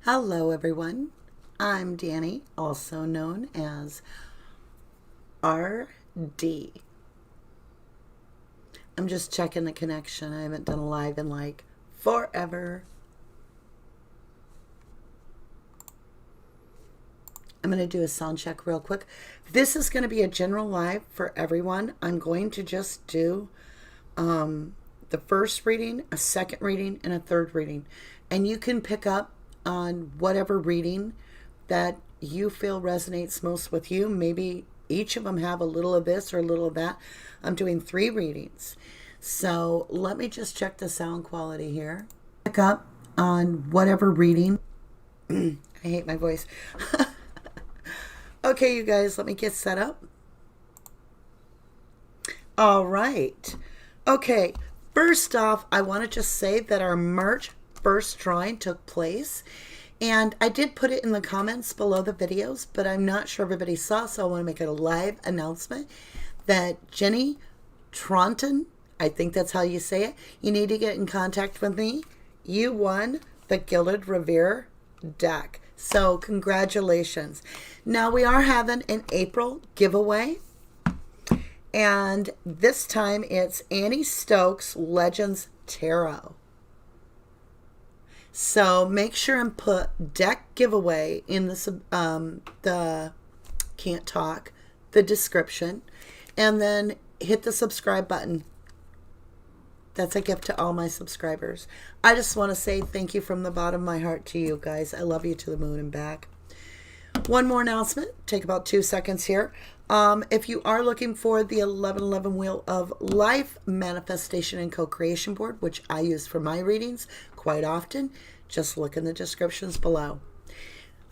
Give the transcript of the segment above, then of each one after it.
Hello everyone, I'm Danny, also known as RD. I'm just checking the connection. I haven't done a live in like forever. I'm going to do a sound check real quick. This is going to be a general live for everyone. I'm going to just do the first reading, a second reading, and a third reading. And you can pick up on whatever reading that you feel resonates most with you. Maybe each of them have a little of this or a little of that. I'm doing 3 readings. So let me just check the sound quality here. Pick up on whatever reading. I hate my voice. Okay, you guys, let me get set up. All right. Okay, first off, I want to just say that our March 1st drawing took place, and I did put it in the comments below the videos, but I'm not sure everybody saw, so I want to make a live announcement that Jenny Taunton, I think that's how you say it, you need to get in contact with me. You won the Gilded Revere deck. So congratulations. Now we are having an April giveaway, and this time it's Annie Stokes Legends Tarot. So make sure and put deck giveaway in the can't talk, the description, and then hit the subscribe button. That's a gift to all my subscribers. I just want to say thank you from the bottom of my heart to you guys. I love you to the moon and back. One more announcement. Take about 2 seconds here. If you are looking for the 1111 Wheel of Life Manifestation and Co-Creation Board, which I use for my readings quite often, just look in the descriptions below.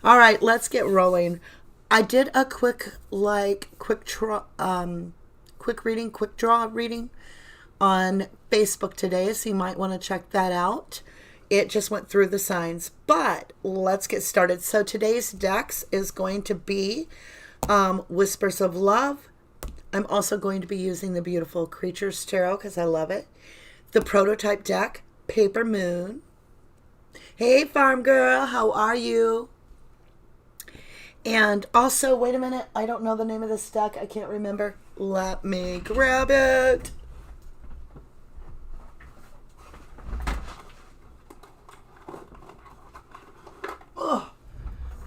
All right, let's get rolling. I did a quick draw reading on Facebook today, so you might want to check that out. It just went through the signs, but let's get started. So today's decks is going to be Whispers of Love. I'm also going to be using the beautiful Creatures Tarot because I love it. The prototype deck, Paper Moon. Hey, Farm Girl, how are you? And also, wait a minute, I don't know the name of this deck. I can't remember. Let me grab it. Oh,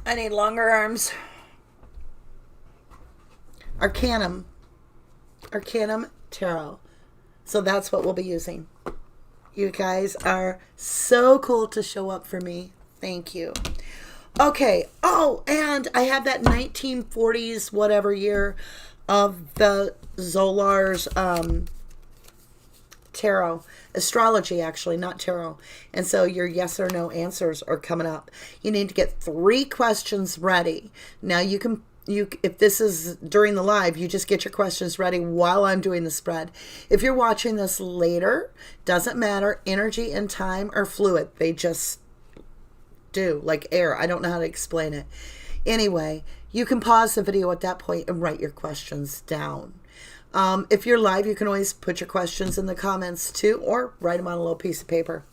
I need longer arms. Arcanum Tarot. So that's what we'll be using. You guys are so cool to show up for me. Thank you. Okay. Oh, and I have that 1940s whatever year of the Zolar's tarot. Astrology, actually, not tarot. And so your yes or no answers are coming up. You need to get 3 questions ready. Now you can, if this is during the live, you just get your questions ready while I'm doing the spread. If you're watching this later, doesn't matter. Energy and time are fluid. They just do, like air. I don't know how to explain it. Anyway, you can pause the video at that point and write your questions down. If you're live, you can always put your questions in the comments too, or write them on a little piece of paper.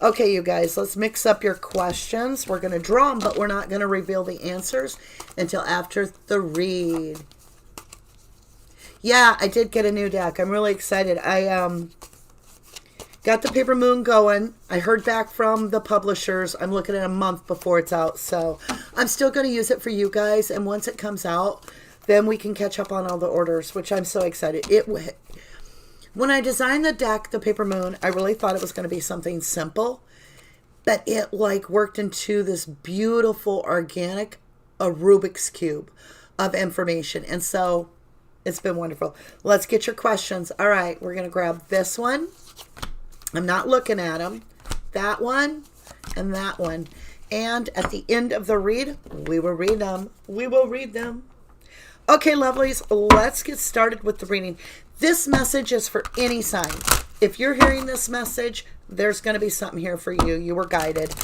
Okay, you guys, let's mix up your questions. We're going to draw them, but we're not going to reveal the answers until after the read. Yeah, I did get a new deck. I'm really excited. I got the Paper Moon going. I heard back from the publishers. I'm looking at a month before it's out, so I'm still going to use it for you guys, and once it comes out, then we can catch up on all the orders, which I'm so excited. When I designed the deck, the Paper Moon, I really thought it was going to be something simple, but it like worked into this beautiful organic Rubik's Cube of information. And so it's been wonderful. Let's get your questions. All right, we're going to grab this one. I'm not looking at them. That one and that one. And at the end of the read, we will read them. We will read them. Okay, lovelies, let's get started with the reading. This message is for any sign. If you're hearing this message, there's going to be something here for you. You were guided.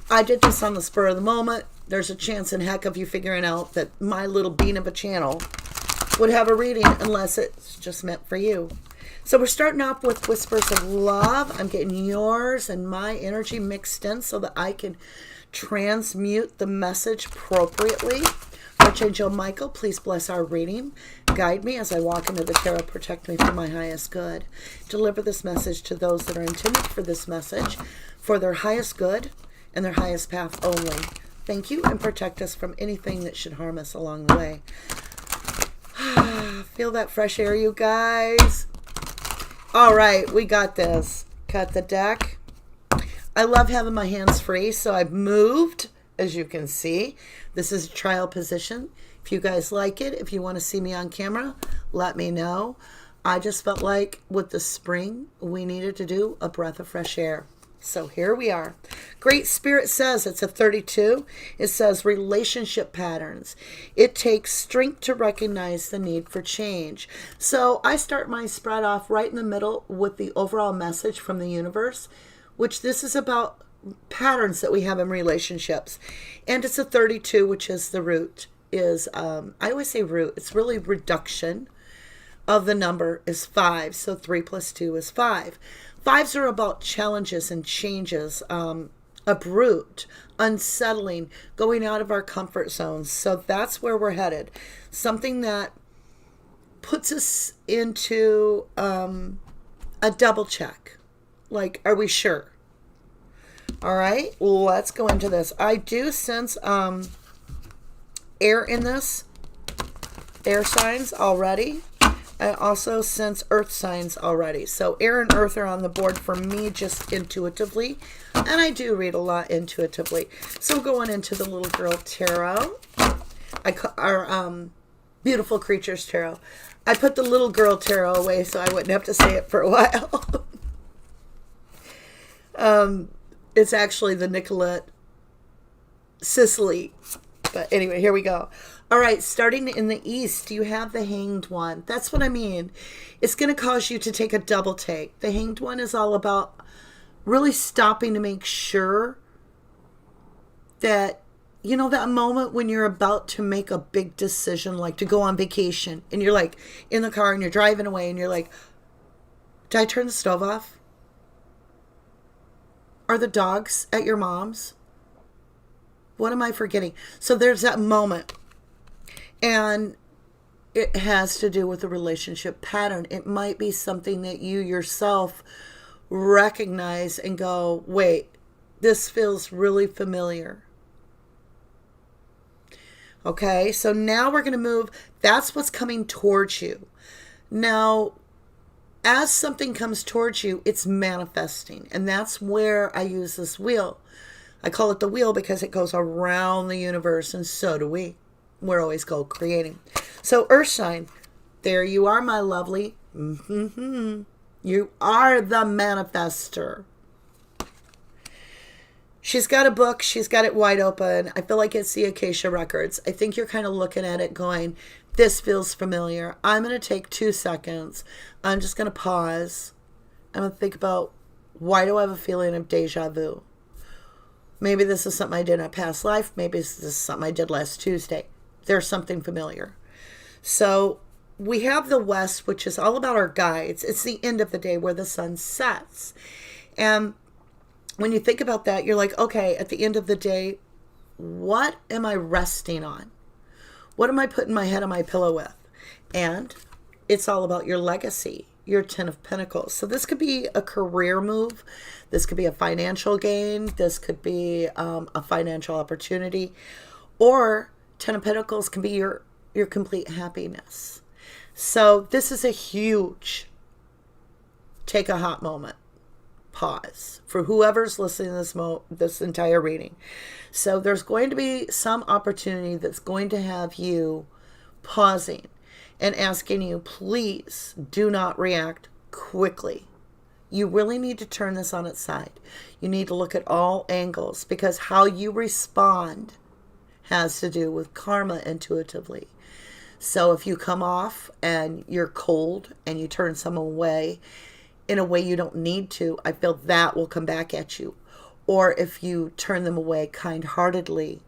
I did this on the spur of the moment. There's a chance in heck of you figuring out that my little bean of a channel would have a reading unless it's just meant for you. So we're starting off with Whispers of Love. I'm getting yours and my energy mixed in so that I can transmute the message appropriately. Archangel Michael, please bless our reading. Guide me as I walk into the tarot. Protect me for my highest good. Deliver this message to those that are intended for this message, for their highest good and their highest path only. Thank you, and protect us from anything that should harm us along the way. Feel that fresh air, you guys. All right, we got this. Cut the deck. I love having my hands free, so I've moved, as you can see. This is a trial position. If you guys like it, if you want to see me on camera, let me know. I just felt like with the spring, we needed to do a breath of fresh air. So here we are. Great Spirit says, it's a 32. It says relationship patterns. It takes strength to recognize the need for change. So I start my spread off right in the middle with the overall message from the universe, which this is about patterns that we have in relationships. And it's a 32, which is the root. I always say root. It's really reduction of the number is 5. So 3 plus 2 is 5. Fives are about challenges and changes, uproot, unsettling, going out of our comfort zones. So that's where we're headed. Something that puts us into a double check. Like, are we sure? All right, let's go into this. I do sense air in this, air signs already. I also sense earth signs already. So air and earth are on the board for me just intuitively. And I do read a lot intuitively. So going into the Little Girl Tarot, our Beautiful Creatures Tarot. I put the Little Girl Tarot away so I wouldn't have to say it for a while. It's actually the Nicolette Sicily. But anyway, here we go. All right, starting in the east, you have the Hanged One. That's what I mean. It's going to cause you to take a double take. The Hanged One is all about really stopping to make sure that, you know, that moment when you're about to make a big decision, like to go on vacation, and you're like in the car and you're driving away and you're like, did I turn the stove off? Are the dogs at your mom's? What am I forgetting? So there's that moment. And it has to do with the relationship pattern. It might be something that you yourself recognize and go, wait, this feels really familiar. Okay, so now we're going to move. That's what's coming towards you. Now, as something comes towards you, it's manifesting. And that's where I use this wheel. I call it the wheel because it goes around the universe, and so do we. We're always co-creating. So earth sign, there you are, my lovely. You are the manifester. She's got a book. She's got it wide open. I feel like it's the Acacia Records. I think you're kind of looking at it going, this feels familiar. I'm going to take 2 seconds. I'm just going to pause. I'm going to think about, why do I have a feeling of deja vu? Maybe this is something I did in a past life. Maybe this is something I did last Tuesday. There's something familiar. So we have the west, which is all about our guides. It's the end of the day where the sun sets. And when you think about that, you're like, okay, at the end of the day, what am I resting on? What am I putting my head on my pillow with? And it's all about your legacy, your 10 of Pentacles. So this could be a career move. This could be a financial gain. This could be a financial opportunity. Or 10 of Pentacles can be your complete happiness. So this is a huge, take a hot moment, pause for whoever's listening to this entire reading. So there's going to be some opportunity that's going to have you pausing and asking you, please do not react quickly. You really need to turn this on its side. You need to look at all angles, because how you respond has to do with karma intuitively. So if you come off and you're cold and you turn someone away in a way you don't need to, I feel that will come back at you. Or if you turn them away kind-heartedly,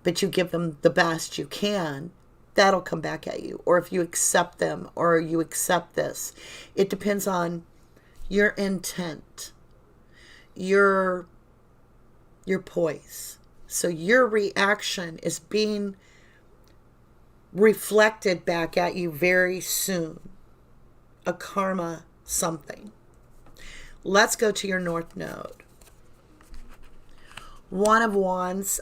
but you give them the best you can, that'll come back at you. Or if you accept them, or you accept this. It depends on your intent, your poise. So your reaction is being reflected back at you very soon. A karma something. Let's go to your North Node. One of Wands.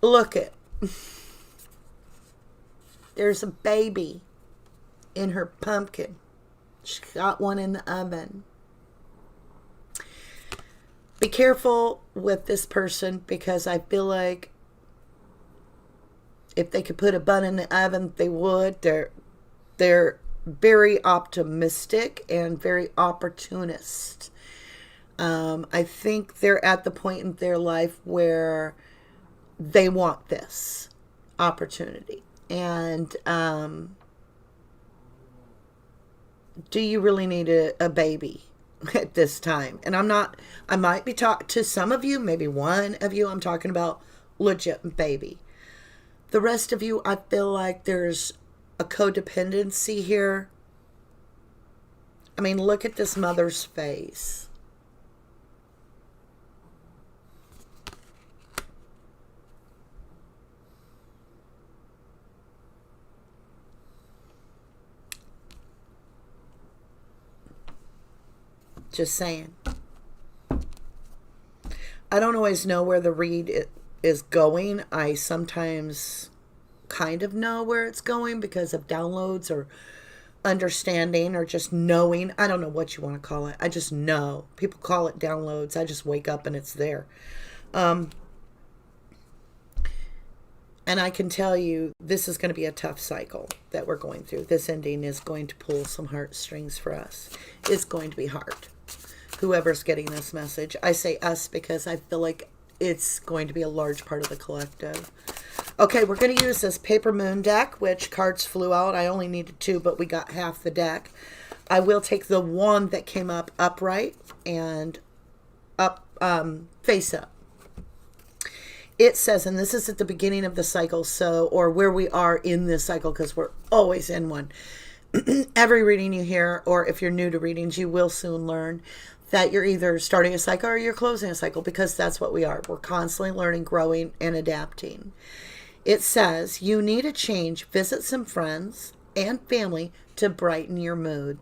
Look it. There's a baby in her pumpkin. She got one in the oven. Be careful with this person, because I feel like if they could put a bun in the oven, they would. They're very optimistic and very opportunist. I think they're at the point in their life where they want this opportunity. And do you really need a baby at this time? And I might be talking to some of you, maybe one of you, I'm talking about legit baby. The rest of you, I feel like there's a codependency here. I mean, look at this mother's face. Just saying. I don't always know where the read is going. I sometimes kind of know where it's going because of downloads or understanding or just knowing. I don't know what you want to call it. I just know. People call it downloads. I just wake up and it's there. And I can tell you, this is going to be a tough cycle that we're going through. This ending is going to pull some heartstrings for us. It's going to be hard. Whoever's getting this message. I say us because I feel like it's going to be a large part of the collective. Okay, we're going to use this Paper Moon deck, which cards flew out. I only needed 2, but we got half the deck. I will take the one that came up upright and up, face up. It says, and this is at the beginning of the cycle, so, or where we are in this cycle, because we're always in one. Every reading you hear, or if you're new to readings, you will soon learn that you're either starting a cycle or you're closing a cycle, because that's what we are. We're constantly learning, growing, and adapting. It says, you need a change. Visit some friends and family to brighten your mood.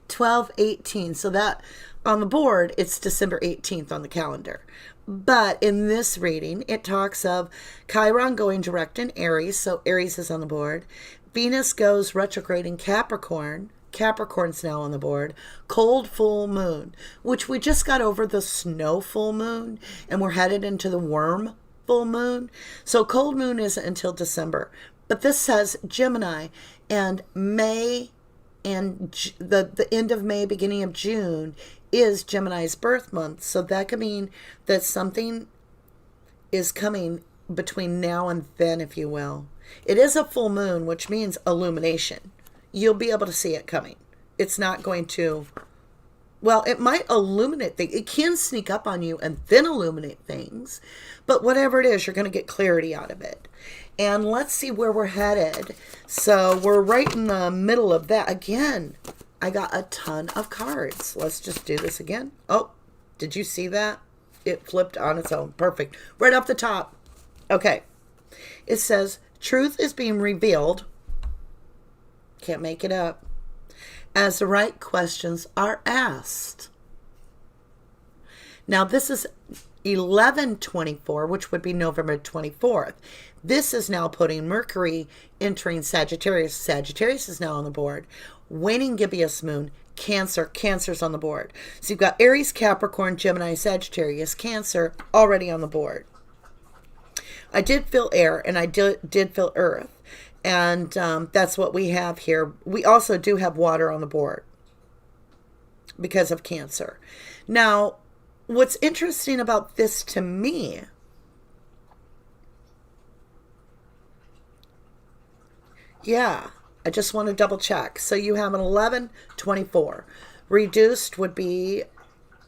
12/18. So that on the board, it's December 18th on the calendar. But in this reading, it talks of Chiron going direct in Aries. So Aries is on the board. Venus goes retrograde in Capricorn. Capricorn's now on the board. Cold full moon, which we just got over the snow full moon, and we're headed into the worm full moon. So cold moon isn't until December. But this says Gemini, and May and the end of May, beginning of June is Gemini's birth month. So that could mean that something is coming between now and then, if you will. It is a full moon, which means illumination. You'll be able to see it coming. It's not going to, well, it might illuminate things. It can sneak up on you and then illuminate things. But whatever it is, you're going to get clarity out of it. And let's see where we're headed. So we're right in the middle of that. Again, I got a ton of cards. Let's just do this again. Oh, did you see that? It flipped on its own. Perfect. Right up the top. Okay. It says, truth is being revealed. Can't make it up. As the right questions are asked. Now this is 11/24, which would be November 24th. This is now putting Mercury entering Sagittarius. Sagittarius is now on the board. Waning gibbous moon, Cancer. Cancer's on the board. So you've got Aries, Capricorn, Gemini, Sagittarius, Cancer already on the board. I did feel air and I did feel earth. And that's what we have here. We also do have water on the board because of Cancer. Now, what's interesting about this to me, yeah, I just want to double check. So you have an 11/24. Reduced would be,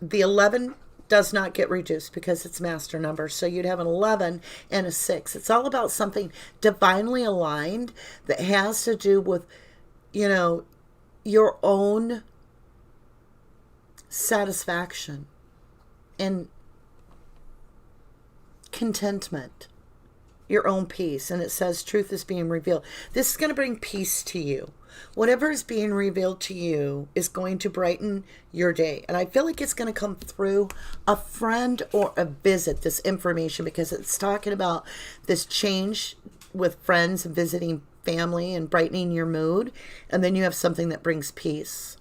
the 11 does not get reduced because it's master number. So you'd have an 11 and a 6. It's all about something divinely aligned that has to do with, you know, your own satisfaction and contentment, your own peace. And it says truth is being revealed. This is going to bring peace to you. Whatever is being revealed to you is going to brighten your day. And I feel like it's going to come through a friend or a visit, this information, because it's talking about this change with friends and visiting family and brightening your mood. And then you have something that brings peace.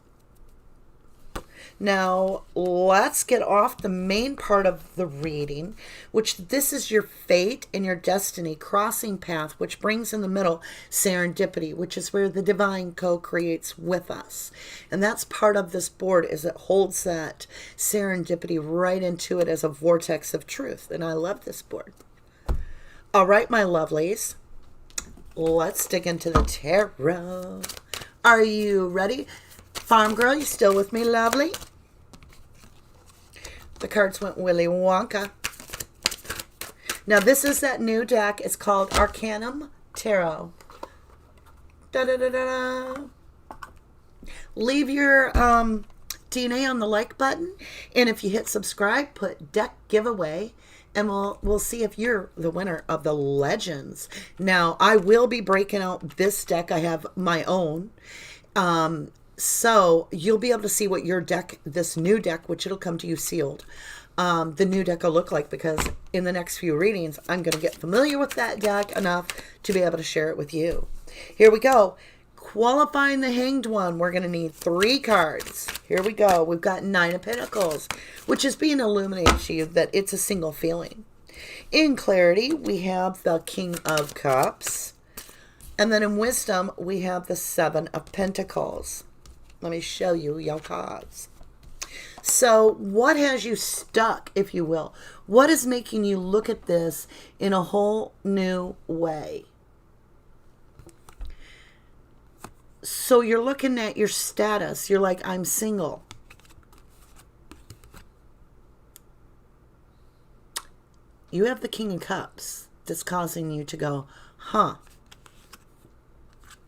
Now, let's get off the main part of the reading, which this is your fate and your destiny crossing path, which brings in the middle serendipity, which is where the divine co-creates with us. And that's part of this board, is it holds that serendipity right into it as a vortex of truth. And I love this board. All right, my lovelies, let's dig into the tarot. Are you ready? Farm girl, you still with me, lovely? The cards went Willy Wonka. Now, this is that new deck. It's called Arcanum Tarot. Da-da-da-da-da. Leave your DNA on the like button. And if you hit subscribe, put deck giveaway. And we'll see if you're the winner of the Legends. Now, I will be breaking out this deck. I have my own. So you'll be able to see what your deck, this new deck, which it'll come to you sealed, the new deck will look like, because in the next few readings, I'm going to get familiar with that deck enough to be able to share it with you. Here we go. Qualifying the Hanged One, we're going to need 3 cards. Here we go. We've got 9 of Pentacles, which is being illuminated to you that it's a single feeling. In Clarity, we have the King of Cups. And then in Wisdom, we have the 7 of Pentacles. Let me show you your cards. So what has you stuck, if you will? What is making you look at this in a whole new way? So you're looking at your status. You're like, I'm single. You have the King of Cups that's causing you to go, huh?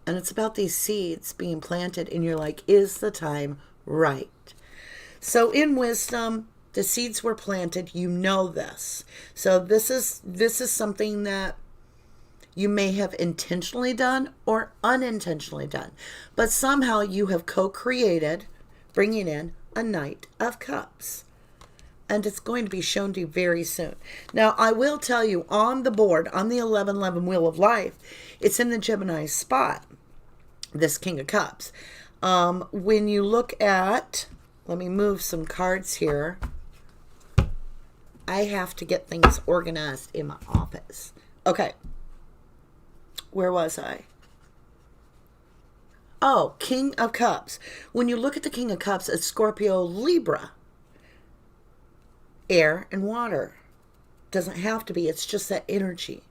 And it's about these seeds being planted, and you're like, is the time right? So in Wisdom, the seeds were planted. You know this. So this is something that you may have intentionally done or unintentionally done. But somehow you have co-created, bringing in a Knight of Cups. And it's going to be shown to you very soon. Now, I will tell you, on the board, on the 1111 Wheel of Life, it's in the Gemini spot, this King of Cups. When you look at, let me move some cards here. I have to get things organized in my office. Okay. Where was I? Oh, King of Cups. When you look at the King of Cups, it's Scorpio, Libra. Air and water. Doesn't have to be. It's just that energy.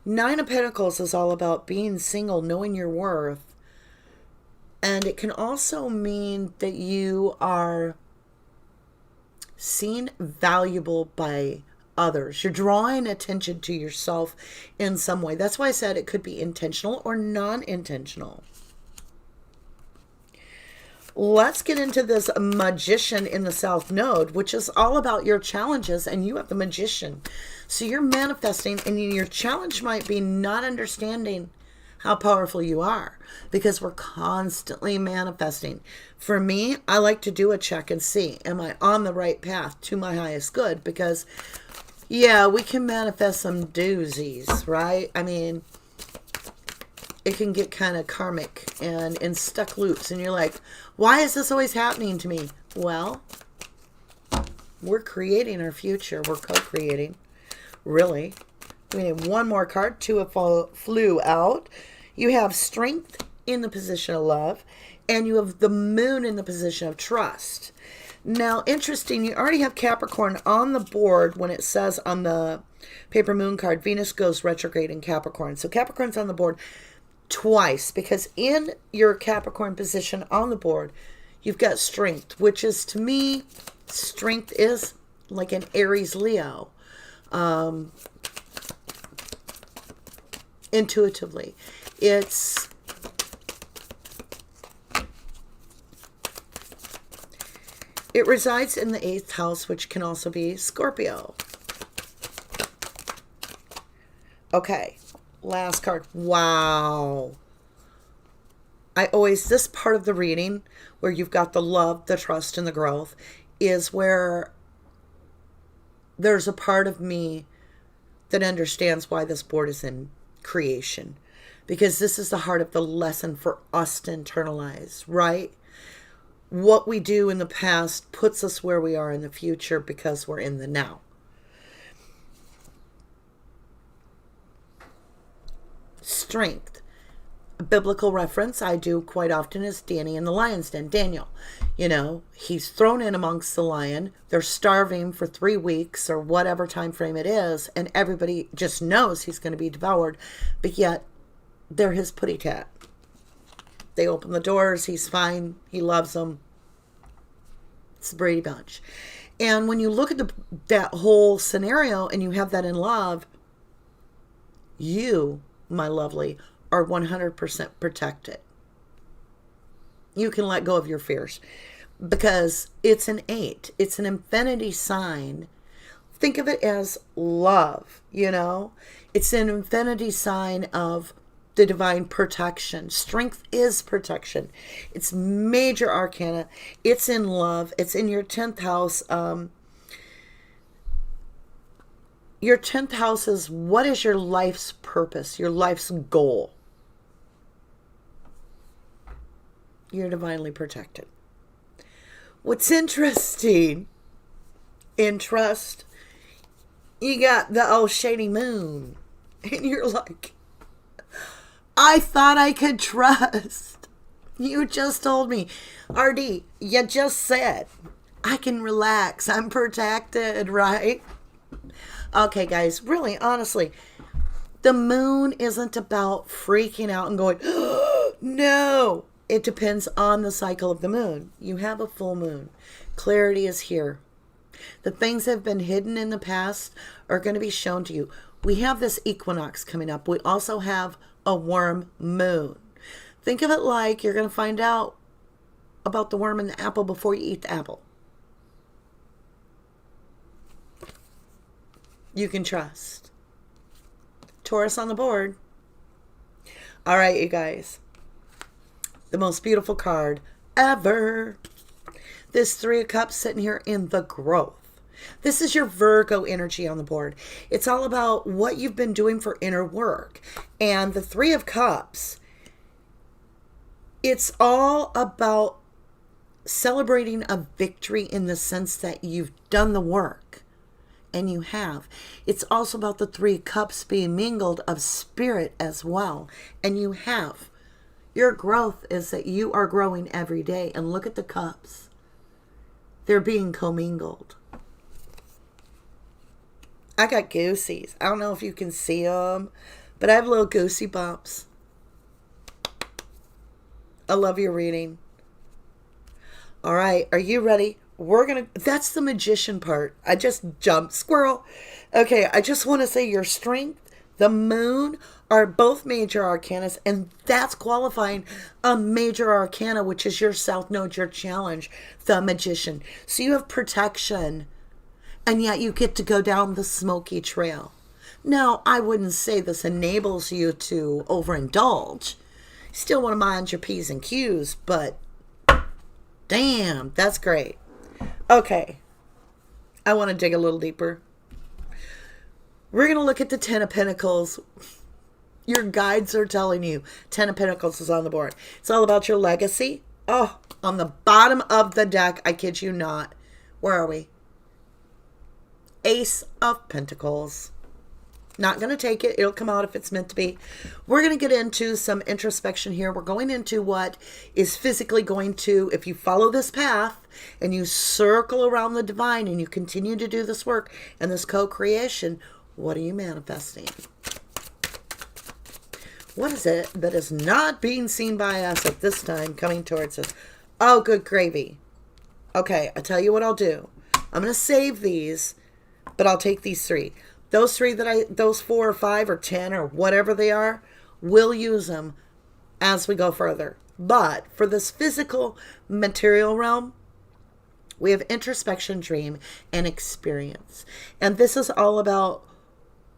9 of Pentacles is all about being single, knowing your worth. And it can also mean that you are seen valuable by others. You're drawing attention to yourself in some way. That's why I said it could be intentional or non-intentional. Let's get into this Magician in the South Node, which is all about your challenges, and you have the Magician. So you're manifesting, and your challenge might be not understanding how powerful you are, because we're constantly manifesting. For me, I like to do a check and see, am I on the right path to my highest good? Because, yeah, we can manifest some doozies, right? I mean, it can get kind of karmic and in stuck loops. And you're like, why is this always happening to me? Well, we're creating our future. We're co-creating, really. We need one more card. 2 flew out. You have Strength in the position of love, and you have the Moon in the position of trust. Now, interesting, you already have Capricorn on the board when it says on the paper moon card, Venus goes retrograde in Capricorn. So Capricorn's on the board twice, because in your Capricorn position on the board, you've got Strength, which is, to me, Strength is like an Aries Leo. Intuitively. It resides in the 8th house, which can also be Scorpio. Okay, last card. Wow. This part of the reading where you've got the love, the trust, and the growth is where there's a part of me that understands why this board is in creation. Because this is the heart of the lesson for us to internalize, right? What we do in the past puts us where we are in the future because we're in the now. Strength. A biblical reference I do quite often is Danny in the lion's den. Daniel, he's thrown in amongst the lion. They're starving for 3 weeks or whatever time frame it is, and everybody just knows he's going to be devoured, but yet they're his putty cat. They open the doors. He's fine. He loves them. It's the Brady Bunch. And when you look at that whole scenario and you have that in love, you, my lovely, are 100% protected. You can let go of your fears because it's an 8. It's an infinity sign. Think of it as love, It's an infinity sign of the divine protection. Strength is protection. It's major arcana. It's in love. It's in your 10th house. Your 10th house is what is your life's purpose, your life's goal. You're divinely protected. What's interesting in trust, you got the old shady moon, and you're like, I thought I could trust. You just told me, RD, you just said, I can relax. I'm protected, right? Okay, guys, really, honestly, the moon isn't about freaking out and going, oh, no. It depends on the cycle of the moon. You have a full moon. Clarity is here. The things that have been hidden in the past are going to be shown to you. We have this equinox coming up. We also have a worm moon. Think of it like you're going to find out about the worm in the apple before you eat the apple. You can trust. Taurus on the board. All right, you guys. The most beautiful card ever. This 3 of Cups sitting here in the growth. This is your Virgo energy on the board. It's all about what you've been doing for inner work. And the 3 of Cups, it's all about celebrating a victory in the sense that you've done the work. And you have. It's also about the 3 cups being mingled of spirit as well. And you have. Your growth is that you are growing every day. And look at the cups. They're being commingled. I got goosies. I don't know if you can see them, but I have little goosey bumps. I love your reading. All right, are you ready? That's the magician part. I just jumped. Squirrel. Okay, I just want to say your strength, the moon, are both major arcanas, and that's qualifying a major arcana, which is your South Node, your challenge, the magician. So you have protection, and yet you get to go down the smoky trail. Now, I wouldn't say this enables you to overindulge. You still want to mind your P's and Q's, but damn, that's great. Okay, I want to dig a little deeper. We're going to look at the 10 of Pentacles. Your guides are telling you 10 of Pentacles is on the board. It's all about your legacy. Oh, on the bottom of the deck, I kid you not. Where are we? Ace of Pentacles. Not going to take it. It'll come out if it's meant to be. We're going to get into some introspection here. We're going into what is physically going to, if you follow this path and you circle around the divine and you continue to do this work and this co-creation, what are you manifesting? What is it that is not being seen by us at this time coming towards us? Oh, good gravy. Okay, I'll tell you what I'll do. I'm going to save these, but I'll take these 3. Those 4 or 5 or 10 or whatever they are, we'll use them as we go further. But for this physical material realm, We have introspection, dream, and experience. And this is all about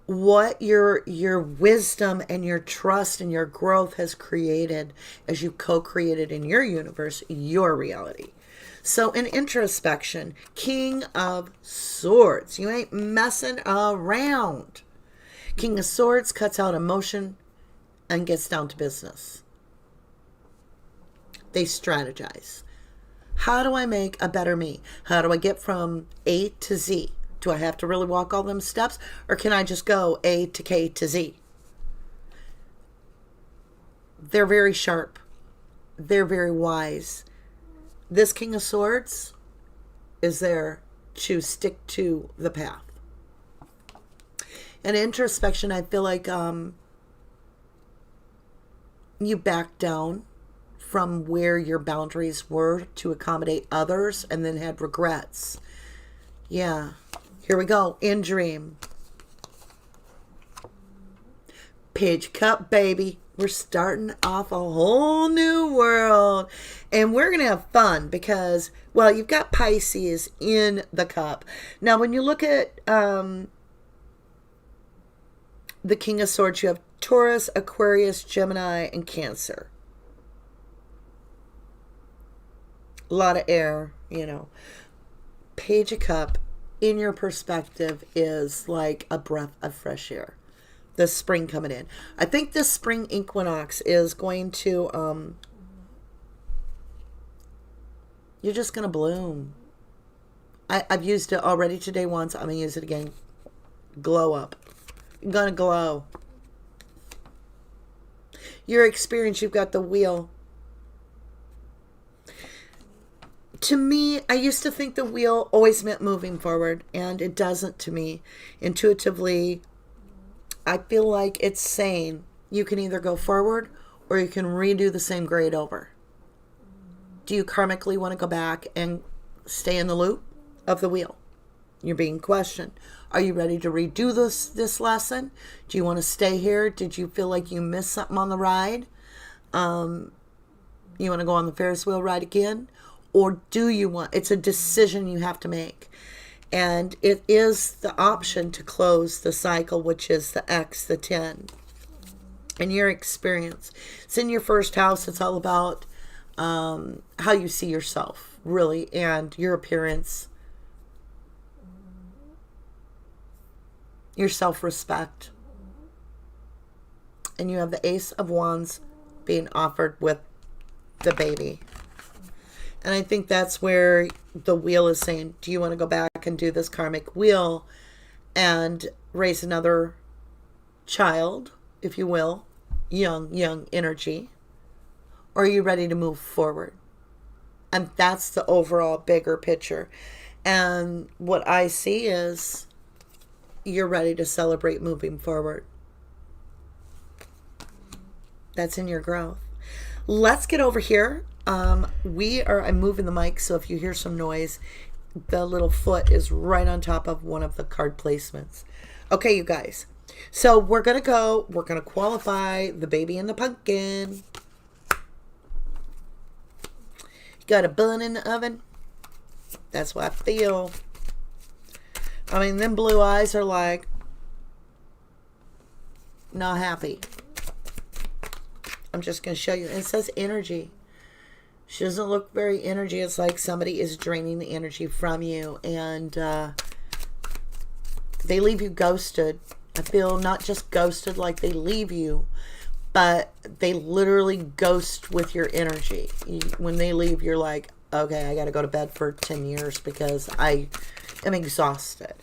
what your wisdom and your trust and your growth has created as you co-created in your universe, your reality. So in introspection, King of Swords, you ain't messing around. King of Swords cuts out emotion and gets down to business. They strategize. How do I make a better me? How do I get from A to Z? Do I have to really walk all them steps? Or can I just go A to K to Z? They're very sharp. They're very wise. This King of Swords is there to stick to the path. And introspection, I feel like you back down from where your boundaries were to accommodate others and then had regrets. Yeah. Here we go. In dream. Page cup, baby. We're starting off a whole new world. And we're going to have fun because, well, you've got Pisces in the cup. Now, when you look at the King of Swords, you have Taurus, Aquarius, Gemini, and Cancer. A lot of air, you know. Page of Cup, in your perspective, is like a breath of fresh air. The spring coming in. I think this spring equinox is going to, you're just going to bloom. I've used it already today once. I'm going to use it again. Glow up. You're going to glow. Your experience, you've got the wheel. To me, I used to think the wheel always meant moving forward, and it doesn't to me. Intuitively, I feel like it's saying you can either go forward or you can redo the same grade over. Do you karmically want to go back and stay in the loop of the wheel? You're being questioned. Are you ready to redo this lesson? Do you want to stay here? Did you feel like you missed something on the ride? You want to go on the Ferris wheel ride again? Or do you want, it's a decision you have to make. And it is the option to close the cycle, which is the X, the 10. And your experience. It's in your first house. It's all about how you see yourself, really, and your appearance. Your self-respect. And you have the Ace of Wands being offered with the baby. And I think that's where the wheel is saying, do you want to go back and do this karmic wheel and raise another child, if you will, young energy? Or are you ready to move forward? And that's the overall bigger picture. And what I see is you're ready to celebrate moving forward. That's in your growth. Let's get over here. I'm moving the mic, so if you hear some noise, the little foot is right on top of one of the card placements. Okay, you guys. So we're going to qualify the baby and the pumpkin. You got a bun in the oven? That's what I feel. I mean, them blue eyes are like, not happy. I'm just going to show you. It says energy. She doesn't look very energy. It's like somebody is draining the energy from you. And they leave you ghosted. I feel not just ghosted like they leave you, but they literally ghost with your energy. When they leave, you're like, okay, I got to go to bed for 10 years because I am exhausted.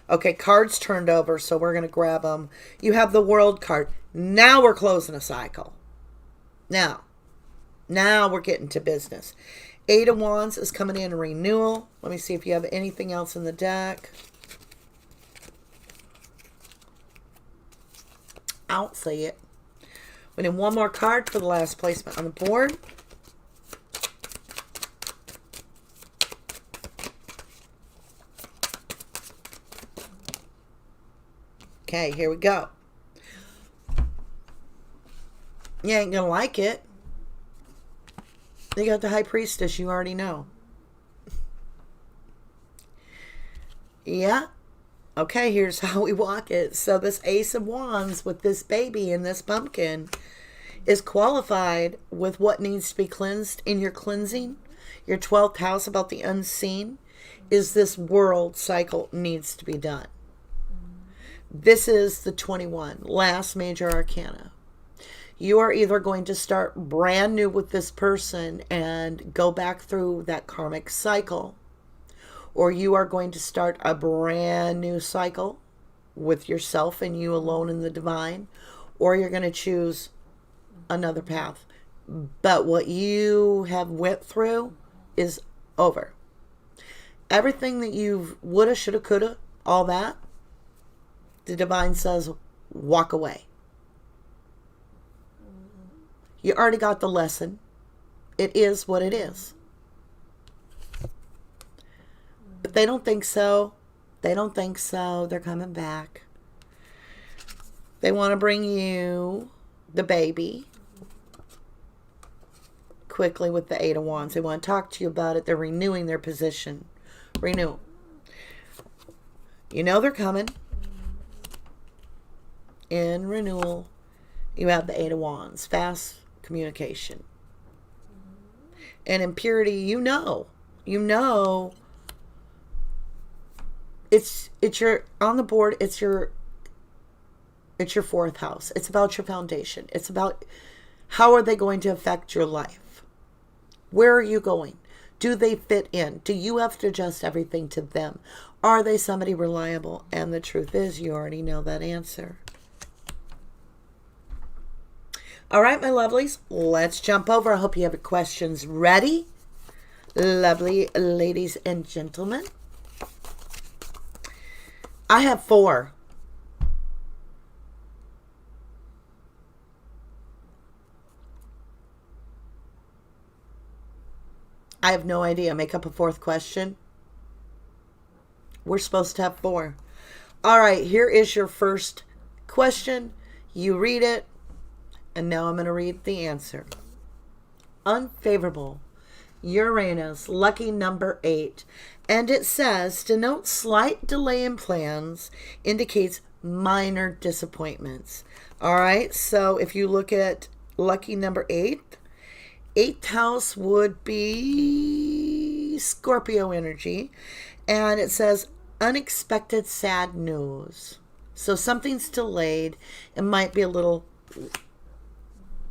Okay, cards turned over, so we're going to grab them. You have the World card. Now we're closing a cycle. Now we're getting to business. Eight of Wands is coming in a renewal. Let me see if you have anything else in the deck. I don't see it. We need one more card for the last placement on the board. Okay, here we go. You ain't gonna like it. You got the High Priestess, you already know. Yeah. Okay, here's how we walk it. So this Ace of Wands with this baby and this pumpkin is qualified with what needs to be cleansed in your cleansing. Your 12th house about the unseen is this world cycle needs to be done. This is the 21, last major arcana. You are either going to start brand new with this person and go back through that karmic cycle, or you are going to start a brand new cycle with yourself and you alone in the divine, or you're going to choose another path. But what you have went through is over. Everything that you woulda, shoulda, coulda, all that, the divine says, walk away. You already got the lesson. It is what it is. But they don't think so. They don't think so. They're coming back. They want to bring you the baby quickly with the Eight of Wands. They want to talk to you about it. They're renewing their position. Renew. You know they're coming. In renewal, you have the Eight of Wands. Fast communication. And in purity, you know. It's your, on the board, it's your 4th house. It's about your foundation. It's about how are they going to affect your life? Where are you going? Do they fit in? Do you have to adjust everything to them? Are they somebody reliable? And the truth is, you already know that answer. All right, my lovelies, let's jump over. I hope you have your questions ready. Lovely ladies and gentlemen. I have 4. I have no idea. Make up a 4th question. We're supposed to have 4. All right, here is your first question. You read it, and now I'm going to read the answer. Unfavorable. Uranus, lucky number 8. And it says, denotes slight delay in plans, indicates minor disappointments. All right, so if you look at lucky number 8, 8th house would be Scorpio energy. And it says, unexpected sad news. So something's delayed. It might be a little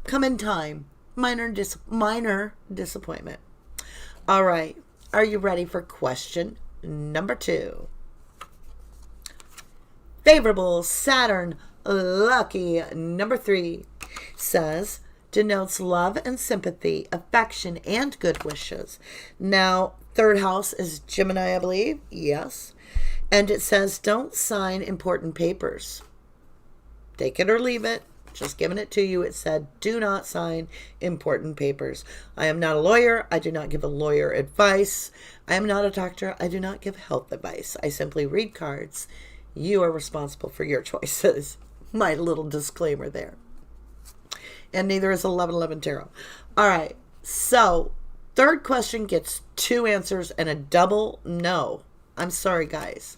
come in time. Minor disappointment. All right. Are you ready for question number 2? Favorable Saturn, lucky number 3, says, denotes love and sympathy, affection, and good wishes. Now, 3rd house is Gemini, I believe. Yes. And it says, don't sign important papers. Take it or leave it. Just giving it to you. It said, do not sign important papers. I am not a lawyer. I do not give a lawyer advice. I am not a doctor. I do not give health advice. I simply read cards. You are responsible for your choices. My little disclaimer there. And neither is 1111 Tarot. All right. So, 3rd question gets 2 answers and a double no. I'm sorry, guys.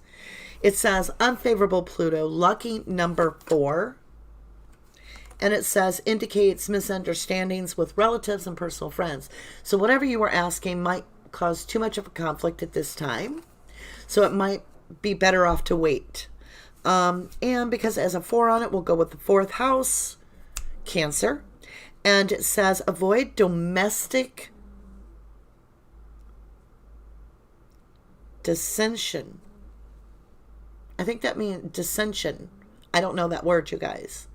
It says, unfavorable Pluto, lucky number 4. And it says, indicates misunderstandings with relatives and personal friends. So whatever you were asking might cause too much of a conflict at this time. So it might be better off to wait. And because it has a 4 on it, we'll go with the 4th house, Cancer. And it says, avoid domestic dissension. I think that means dissension. I don't know that word, you guys.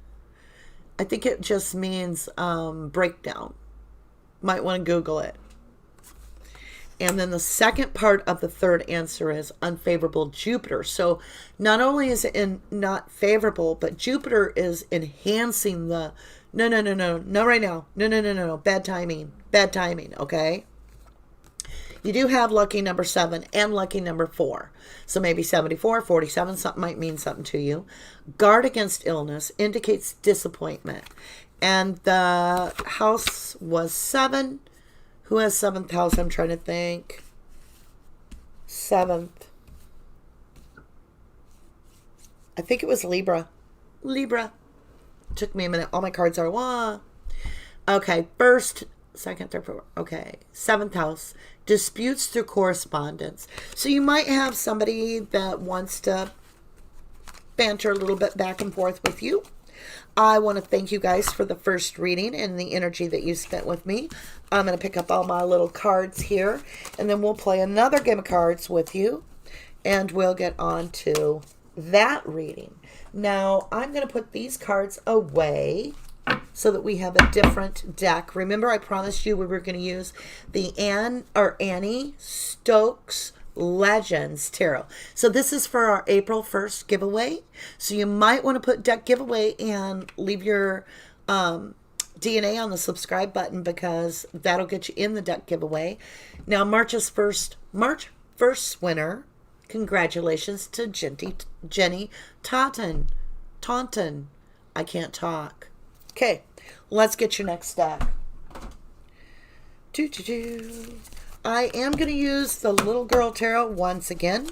I think it just means breakdown. Might want to Google it. And then the second part of the 3rd answer is unfavorable Jupiter. So not only is it not favorable, but Jupiter is enhancing the no, right now. No. Bad timing, okay? You do have lucky number 7 and lucky number 4. So maybe 74, 47, something might mean something to you. Guard against illness indicates disappointment. And the house was 7. Who has 7th house? I'm trying to think. 7th. I think it was Libra. Libra. Took me a minute. All my cards are wah. Okay, first, second, third, fourth. Okay, seventh house. Disputes through correspondence. So you might have somebody that wants to banter a little bit back and forth with you. I want to thank you guys for the first reading and the energy that you spent with me. I'm going to pick up all my little cards here, and then we'll play another game of cards with you, and we'll get on to that reading. Now, I'm going to put these cards away so that we have a different deck. Remember, I promised you we were going to use the Annie Stokes Legends Tarot. So this is for our April 1st giveaway. So you might want to put deck giveaway and leave your DNA on the subscribe button, because that'll get you in the deck giveaway. Now, March 1st winner. Congratulations to Jenny Taunton. I can't talk. Okay, let's get your next deck. I am going to use the Little Girl Tarot once again,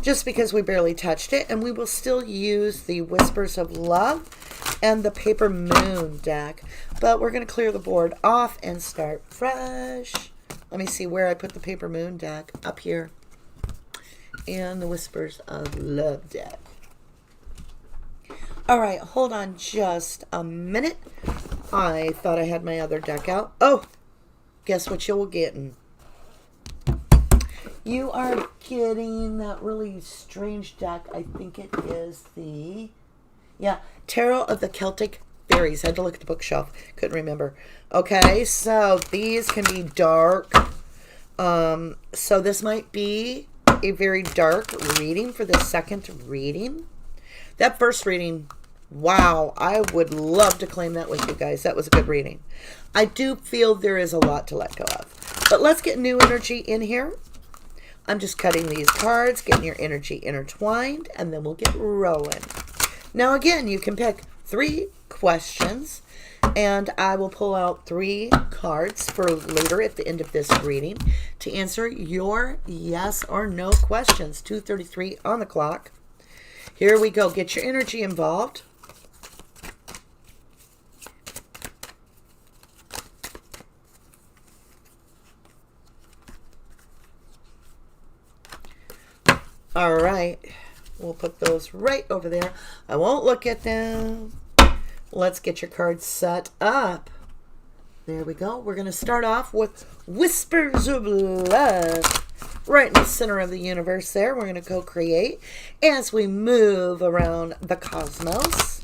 just because we barely touched it, and we will still use the Whispers of Love and the Paper Moon deck, but we're going to clear the board off and start fresh. Let me see where I put the Paper Moon deck. Up here. And the Whispers of Love deck. All right, hold on just a minute. I thought I had my other deck out. Oh, guess what you're getting? You are getting that really strange deck. I think it is the, Tarot of the Celtic Fairies. I had to look at the bookshelf. Couldn't remember. Okay, so these can be dark. So this might be a very dark reading for the second reading. That first reading, wow, I would love to claim that with you guys. That was a good reading. I do feel there is a lot to let go of. But let's get new energy in here. I'm just cutting these cards, getting your energy intertwined, and then we'll get rolling. Now again, you can pick 3 questions, and I will pull out 3 cards for later at the end of this reading to answer your yes or no questions. 2:33 on the clock. Here we go. Get your energy involved. All right. We'll put those right over there. I won't look at them. Let's get your cards set up. There we go. We're going to start off with Whispers of Love. Right in the center of the universe there. We're going to co-create as we move around the cosmos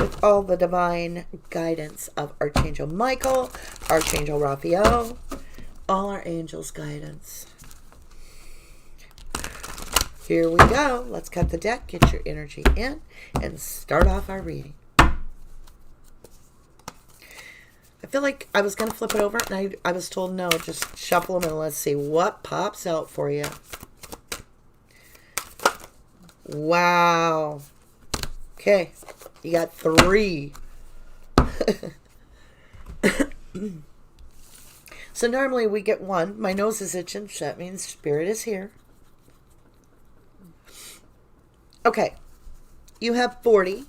with all the divine guidance of Archangel Michael, Archangel Raphael, all our angels' guidance. Here we go. Let's cut the deck, get your energy in, and start off our reading. I feel like I was going to flip it over, and I was told no, just shuffle them, and let's see what pops out for you. Wow. Okay, you got 3. So normally we get 1. My nose is itching, so that means Spirit is here. Okay, you have 40,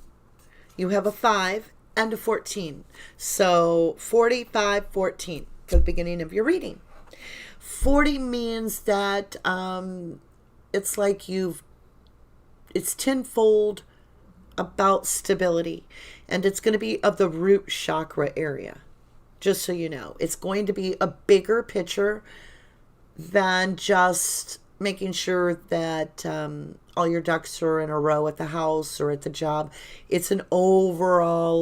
you have a 5, and a 14. So 45, 14 for the beginning of your reading. 40 means that it's like it's tenfold about stability, and it's going to be of the root chakra area. Just so you know, it's going to be a bigger picture than just making sure that all your ducks are in a row at the house or at the job. It's an overall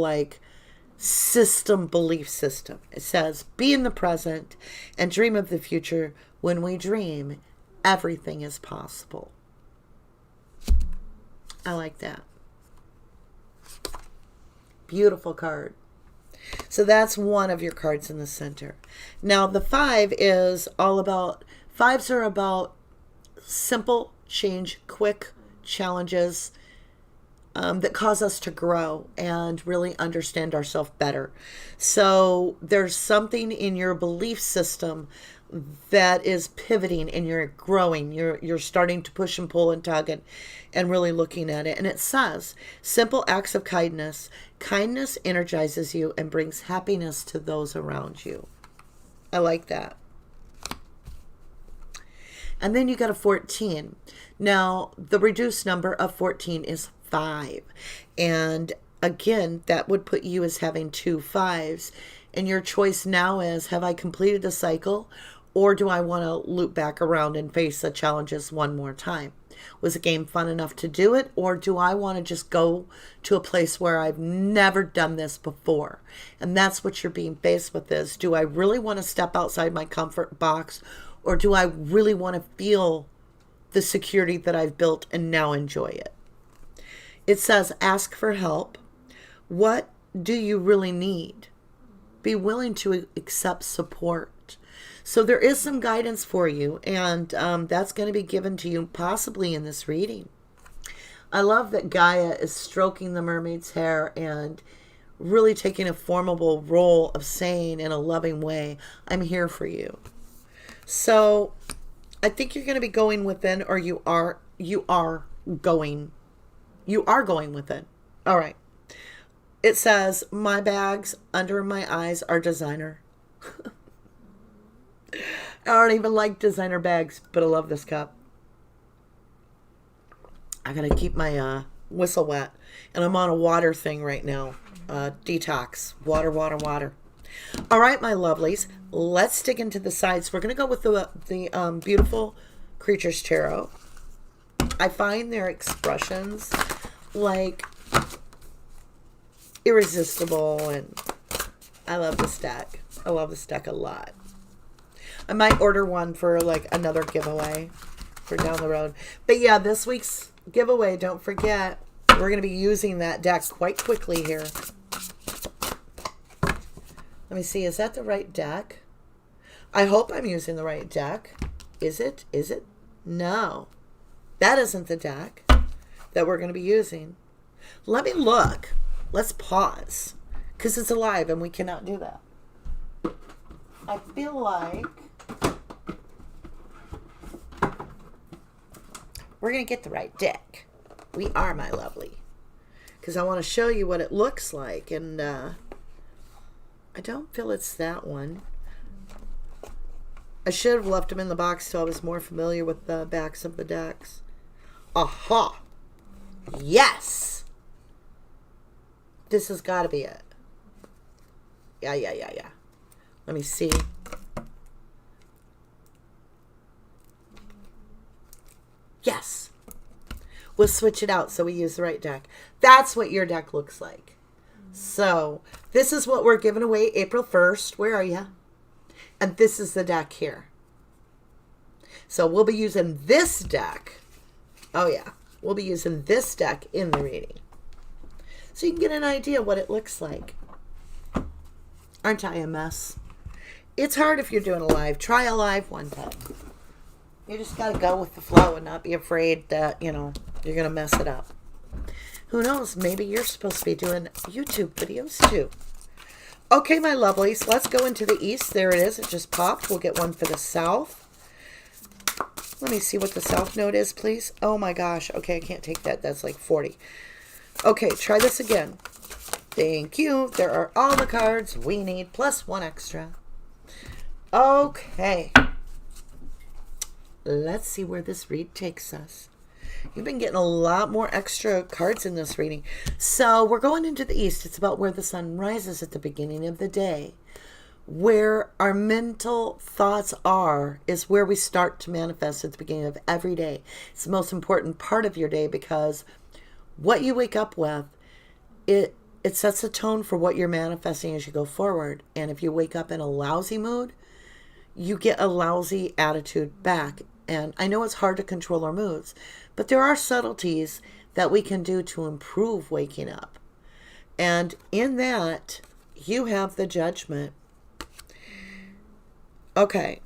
belief system. It says, be in the present and dream of the future. When we dream, everything is possible. I like that. Beautiful card. So that's one of your cards in the center. Now the 5 is all about, 5s are about simple change, quick challenges that cause us to grow and really understand ourselves better. So there's something in your belief system that is pivoting and you're growing. You're starting to push and pull and tug and really looking at it. And it says, simple acts of kindness. Kindness energizes you and brings happiness to those around you. I like that. And then you got a 14. Now, the reduced number of 14 is 5. And again, that would put you as having 2 5s. And your choice now is, have I completed the cycle, or do I want to loop back around and face the challenges one more time? Was the game fun enough to do it, or do I want to just go to a place where I've never done this before? And that's what you're being faced with is, do I really want to step outside my comfort box, or do I really want to feel the security that I've built and now enjoy it? It says, ask for help. What do you really need? Be willing to accept support. So there is some guidance for you, and that's going to be given to you possibly in this reading. I love that Gaia is stroking the mermaid's hair and really taking a formidable role of saying in a loving way, I'm here for you. So I think you're going to be going within, or you are going within. All right. It says, my bags under my eyes are designer. I don't even like designer bags, but I love this cup. I gotta keep my whistle wet. And I'm on a water thing right now. Detox. Water, water, water. All right, my lovelies. Let's dig into the sides. We're gonna go with the beautiful Creatures Tarot. I find their expressions like irresistible, and I love this deck. I love this deck a lot. I might order one for like another giveaway for down the road. But yeah, this week's giveaway, don't forget, we're going to be using that deck quite quickly here. Let me see, is that the right deck? I hope I'm using the right deck. Is it? Is it? No. That isn't the deck that we're going to be using. Let me look. Let's pause, because it's alive and we cannot do that. I feel like we're going to get the right deck. We are, my lovely. Because I want to show you what it looks like. And I don't feel it's that one. I should have left them in the box so I was more familiar with the backs of the decks. Aha! Yes! This has got to be it. Yeah. Let me see. Yes. We'll switch it out so we use the right deck. That's what your deck looks like. So this is what we're giving away April 1st. Where are you? And this is the deck here. So we'll be using this deck. Oh yeah. We'll be using this deck in the reading. So you can get an idea what it looks like. Aren't I a mess? It's hard if you're doing a live. Try a live one time. You just got to go with the flow and not be afraid that, you're going to mess it up. Who knows? Maybe you're supposed to be doing YouTube videos too. Okay, my lovelies. Let's go into the east. There it is. It just popped. We'll get one for the south. Let me see what the south node is, please. Oh my gosh. Okay, I can't take that. That's like 40. Okay, try this again. Thank you. There are all the cards we need, plus one extra. Okay. Let's see where this read takes us. You've been getting a lot more extra cards in this reading. So we're going into the east. It's about where the sun rises at the beginning of the day. Where our mental thoughts are is where we start to manifest at the beginning of every day. It's the most important part of your day because what you wake up with, it sets a tone for what you're manifesting as you go forward. And if you wake up in a lousy mood, you get a lousy attitude back. And I know it's hard to control our moods, but there are subtleties that we can do to improve waking up. And in that, you have the Judgment. Okay.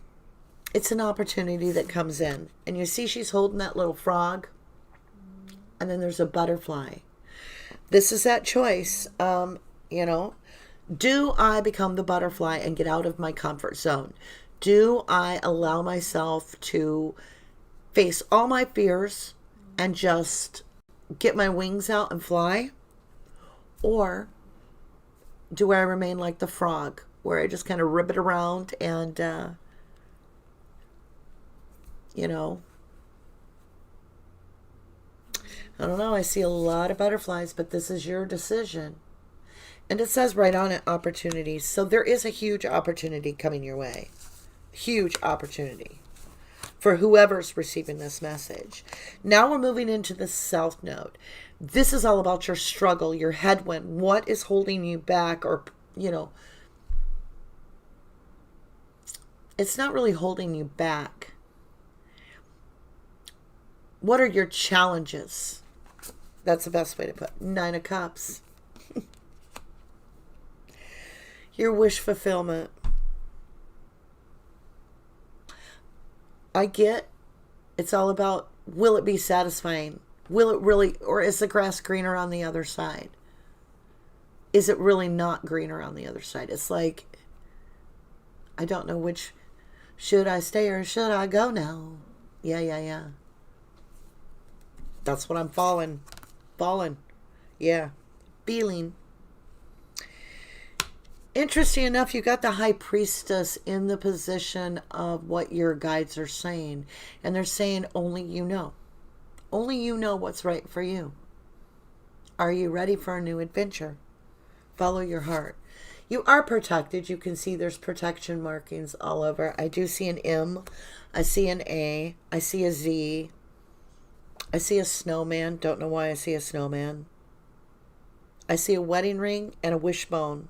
It's an opportunity that comes in. And you see she's holding that little frog. And then there's a butterfly. This is that choice. Do I become the butterfly and get out of my comfort zone? Do I allow myself to face all my fears and just get my wings out and fly? Or do I remain like the frog, where I just kind of ribbit around and, you know, I don't know. I see a lot of butterflies, but this is your decision. And it says right on it, opportunities. So there is a huge opportunity coming your way. Huge opportunity for whoever's receiving this message. Now we're moving into the South Node. This is all about your struggle, your headwind. What is holding you back? Or, you know, it's not really holding you back. What are your challenges? That's the best way to put it. 9 of Cups. Your wish fulfillment. I get it's all about, will it be satisfying? Will it really, or is the grass greener on the other side? Is it really not greener on the other side? It's like, I don't know which, should I stay or should I go now? Yeah. That's what I'm falling. Yeah. Feeling. Interesting enough, you got the High Priestess in the position of what your guides are saying. And they're saying only you know. Only you know what's right for you. Are you ready for a new adventure? Follow your heart. You are protected. You can see there's protection markings all over. I do see an M. I see an A. I see a Z. I see a snowman. Don't know why I see a snowman. I see a wedding ring and a wishbone.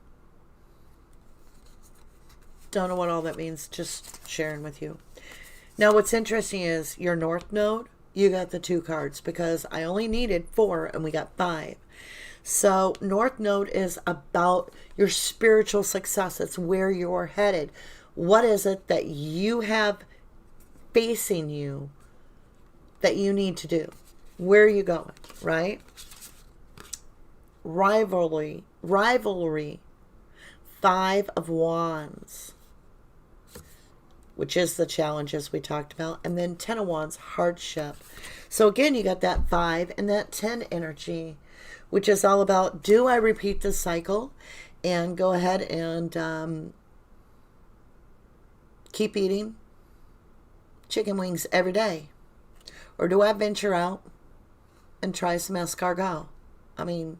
Don't know what all that means. Just sharing with you. Now, what's interesting is your North Node, you got the 2 cards because I only needed 4 and we got 5. So North Node is about your spiritual success. It's where you're headed. What is it that you have facing you that you need to do? Where are you going, right? Rivalry. 5 of Wands, which is the challenges we talked about. And then 10 of Wands, hardship. So again, you got that 5 and that 10 energy, which is all about, do I repeat this cycle and go ahead and keep eating chicken wings every day? Or do I venture out and try some escargot? I mean,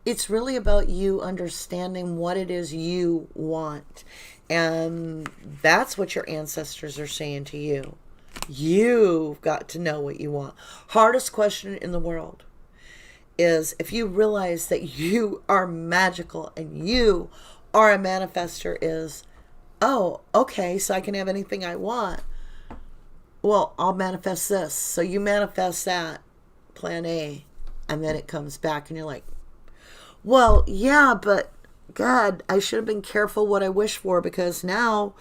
it's really about you understanding what it is you want. And that's what your ancestors are saying to you. You've got to know what you want. Hardest question in the world is, if you realize that you are magical and you are a manifester, is, oh, okay, so I can have anything I want. Well, I'll manifest this. So you manifest that, plan A, and then it comes back and you're like, well, yeah, but God, I should have been careful what I wish for, because now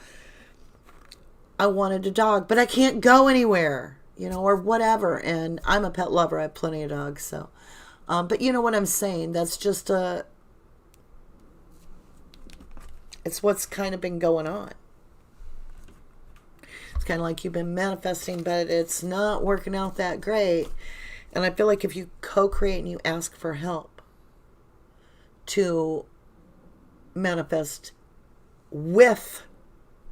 I wanted a dog, but I can't go anywhere, you know, or whatever. And I'm a pet lover. I have plenty of dogs. So, but you know what I'm saying? That's just it's what's kind of been going on. It's kind of like you've been manifesting, but it's not working out that great. And I feel like if you co-create and you ask for help to manifest with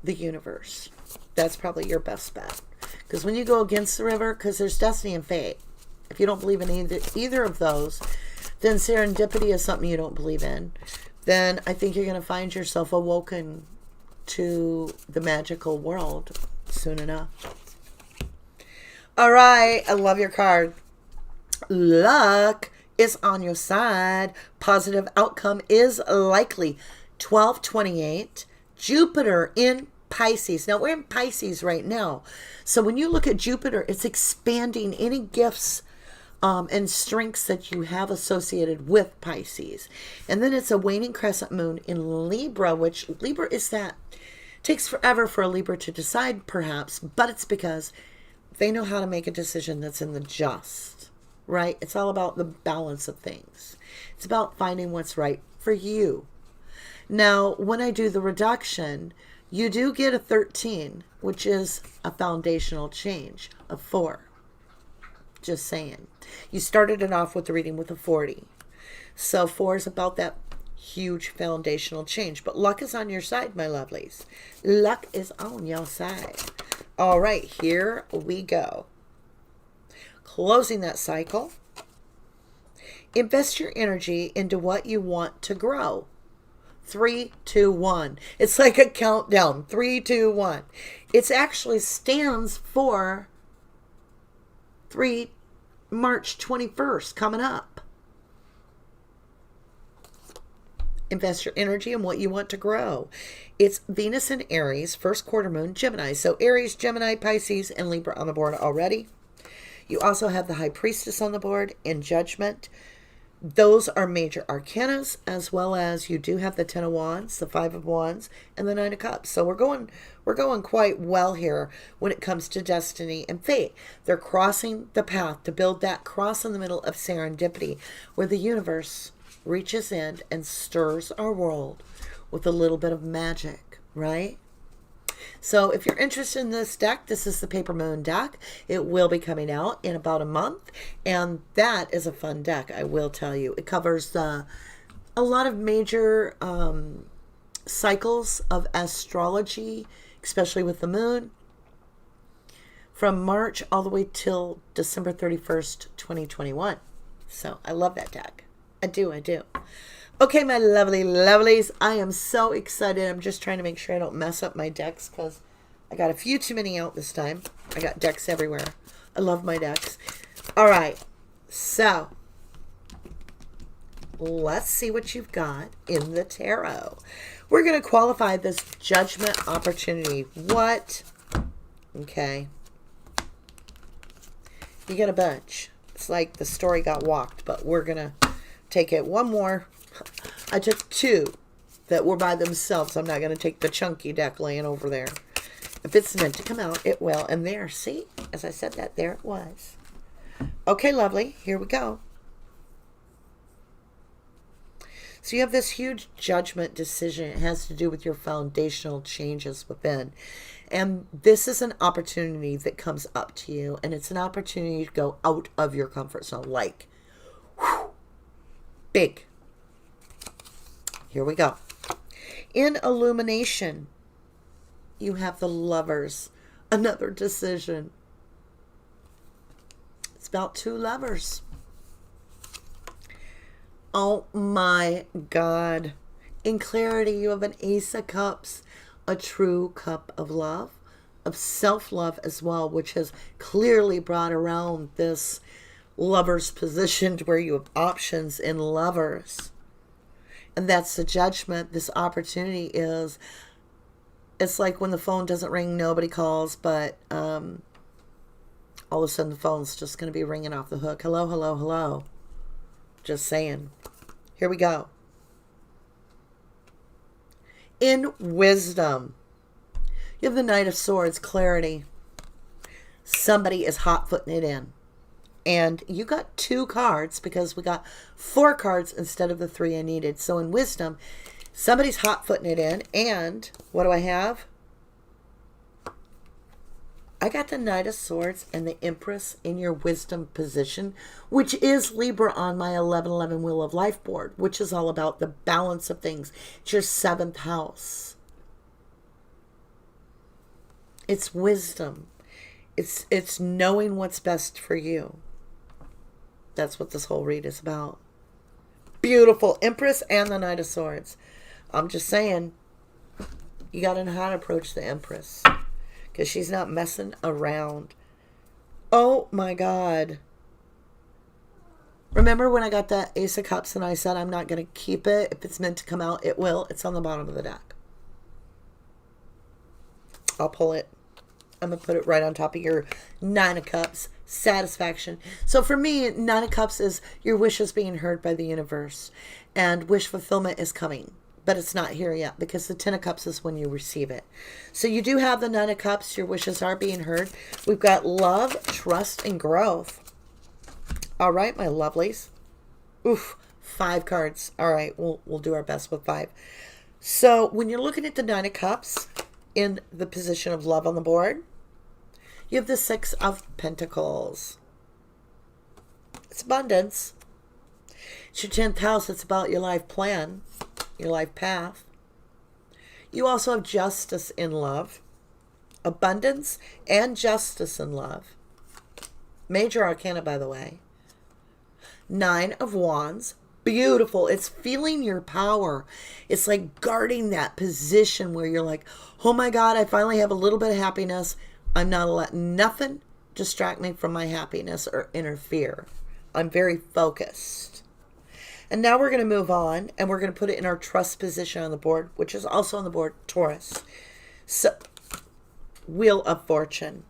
the universe, that's probably your best bet. Because when you go against the river, because there's destiny and fate. If you don't believe in either of those, then serendipity is something you don't believe in. Then I think you're going to find yourself awoken to the magical world soon enough. All right. I love your card. Luck is on your side. Positive outcome is likely. 1228. Jupiter in Pisces. Now, we're in Pisces right now. So when you look at Jupiter, it's expanding any gifts and strengths that you have associated with Pisces. And then it's a waning crescent moon in Libra, which Libra is that. Takes forever for a Libra to decide, perhaps, but it's because they know how to make a decision that's in the just, right? It's all about the balance of things. It's about finding what's right for you. Now, when I do the reduction, you do get a 13, which is a foundational change of 4. Just saying. You started it off with the reading with a 40. So 4 is about that huge foundational change. But luck is on your side, my lovelies. Luck is on your side. All right, here we go. Closing that cycle. Invest your energy into what you want to grow. 3, 2, 1. It's like a countdown. 3, 2, 1. It actually stands for March 21st coming up. Invest your energy in what you want to grow. It's Venus and Aries, first quarter moon, Gemini. So Aries, Gemini, Pisces, and Libra on the board already. You also have the High Priestess on the board in Judgment. Those are major arcanas, as well as you do have the 10 of Wands, the 5 of Wands, and the 9 of Cups. So we're going quite well here when it comes to destiny and fate. They're crossing the path to build that cross in the middle of serendipity, where the universe reaches in and stirs our world with a little bit of magic, right? So if you're interested in this deck, this is the Paper Moon deck. It will be coming out in about a month, and that is a fun deck, I will tell you. It covers a lot of major cycles of astrology, especially with the moon, from March all the way till December 31st, 2021. So I love that deck. I do. Okay, my lovely lovelies, I am so excited. I'm just trying to make sure I don't mess up my decks because I got a few too many out this time. I got decks everywhere. I love my decks. All right, so let's see what you've got in the tarot. We're going to qualify this judgment opportunity. What? Okay. You get a bunch. It's like the story got walked, but we're going to take it one more. I took 2 that were by themselves. I'm not going to take the chunky deck laying over there. If it's meant to come out, it will. And there, see? As I said that, there it was. Okay, lovely. Here we go. So you have this huge judgment decision. It has to do with your foundational changes within. And this is an opportunity that comes up to you. And it's an opportunity to go out of your comfort zone. Like, whew, big. Here we go. In Illumination, you have the Lovers. Another decision. It's about 2 lovers. Oh my God. In Clarity, you have an Ace of Cups, a true cup of love, of self-love as well, which has clearly brought around this Lovers position to where you have options in Lovers. And that's the Judgment. This opportunity is, it's like when the phone doesn't ring, nobody calls, but all of a sudden the phone's just going to be ringing off the hook. Hello, hello, hello. Just saying. Here we go. In Wisdom, you have the Knight of Swords, Clarity. Somebody is hot-footing it in. And you got 2 cards because we got 4 cards instead of the 3 I needed. So in Wisdom, somebody's hot-footing it in. And what do I have? I got the Knight of Swords and the Empress in your Wisdom position, which is Libra on my 1111 Wheel of Life board, which is all about the balance of things. It's your 7th house. It's wisdom. It's knowing what's best for you. That's what this whole read is about. Beautiful. Empress and the Knight of Swords. I'm just saying, you got to know how to approach the Empress, because she's not messing around. Oh my God. Remember when I got that Ace of Cups and I said I'm not going to keep it? If it's meant to come out, it will. It's on the bottom of the deck. I'll pull it. I'm going to put it right on top of your 9 of Cups. Satisfaction. So for me, 9 of Cups is your wishes being heard by the universe. And wish fulfillment is coming. But it's not here yet, because the 10 of Cups is when you receive it. So you do have the 9 of Cups. Your wishes are being heard. We've got love, trust, and growth. All right, my lovelies. Oof, 5 cards. All right, we'll do our best with 5. So when you're looking at the Nine of Cups in the position of love on the board, you have the Six of Pentacles. It's abundance. It's your 10th house. It's about your life plan, your life path. You also have justice in love. Abundance and justice in love. Major arcana, by the way. Nine of Wands. Beautiful. It's feeling your power. It's like guarding that position where you're like, oh my God, I finally have a little bit of happiness. I'm not letting nothing distract me from my happiness or interfere. I'm very focused. And now we're going to move on and we're going to put it in our trust position on the board, which is also on the board, Taurus. So, Wheel of Fortune.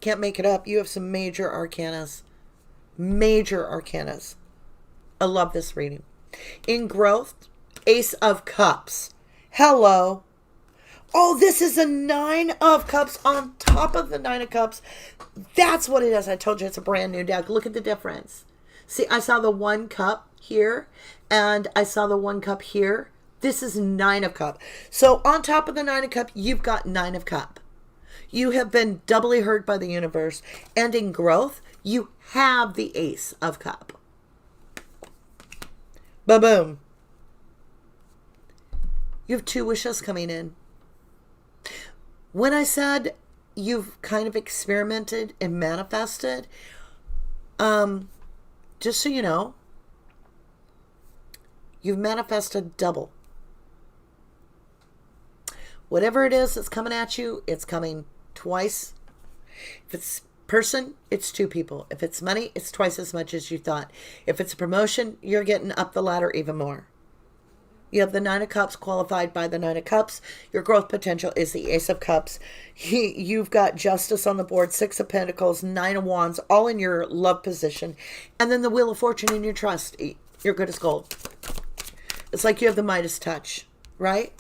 Can't make it up. You have some major arcanas. Major arcanas. I love this reading. In growth, Ace of Cups. Hello. Oh, this is a Nine of Cups on top of the Nine of Cups. That's what it is. I told you it's a brand new deck. Look at the difference. See, I saw the one cup here and I saw the one cup here. This is Nine of Cup. So on top of the Nine of Cup, you've got Nine of Cup. You have been doubly hurt by the universe. And in growth, you have the Ace of Cup. Ba-boom. You have two wishes coming in. When I said you've kind of experimented and manifested, just so you know, you've manifested double. Whatever it is that's coming at you, it's coming twice. If it's person, it's two people. If it's money, it's twice as much as you thought. If it's a promotion, you're getting up the ladder even more. You have the Nine of Cups qualified by the Nine of Cups. Your growth potential is the Ace of Cups. You've got justice on the board, Six of Pentacles, Nine of Wands, all in your love position. And then the Wheel of Fortune in your trust. You're good as gold. It's like you have the Midas touch, right?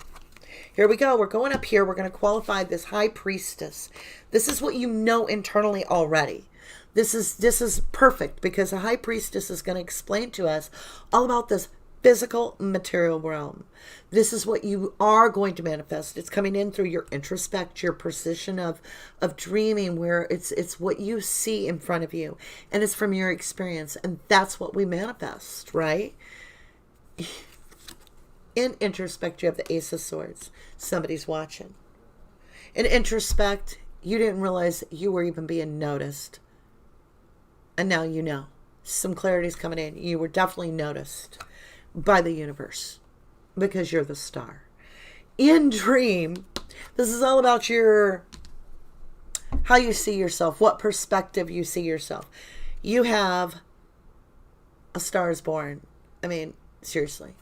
Here we go. We're going up here. We're going to qualify this High Priestess. This is what you know internally already. This is perfect because the High Priestess is going to explain to us all about this physical material realm. This is what you are going to manifest. It's coming in through your introspect, your position of dreaming, where it's what you see in front of you and it's from your experience, and that's what we manifest, right? In introspect, you have the Ace of Swords. Somebody's watching. In introspect, you didn't realize you were even being noticed, and now you know. Some clarity's coming in. You were definitely noticed by the universe because you're the star. In dream, this is all about how you see yourself, what perspective you see yourself. You have a Star is Born. I mean, seriously.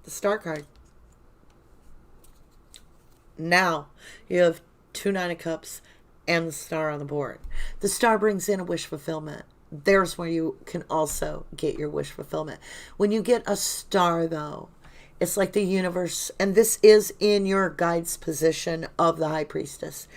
The Star card. Now you have two Nine of Cups and the Star on the board. The Star brings in a wish fulfillment. There's where you can also get your wish fulfillment. When you get a star, though, it's like the universe, and this is in your guide's position of the High Priestess.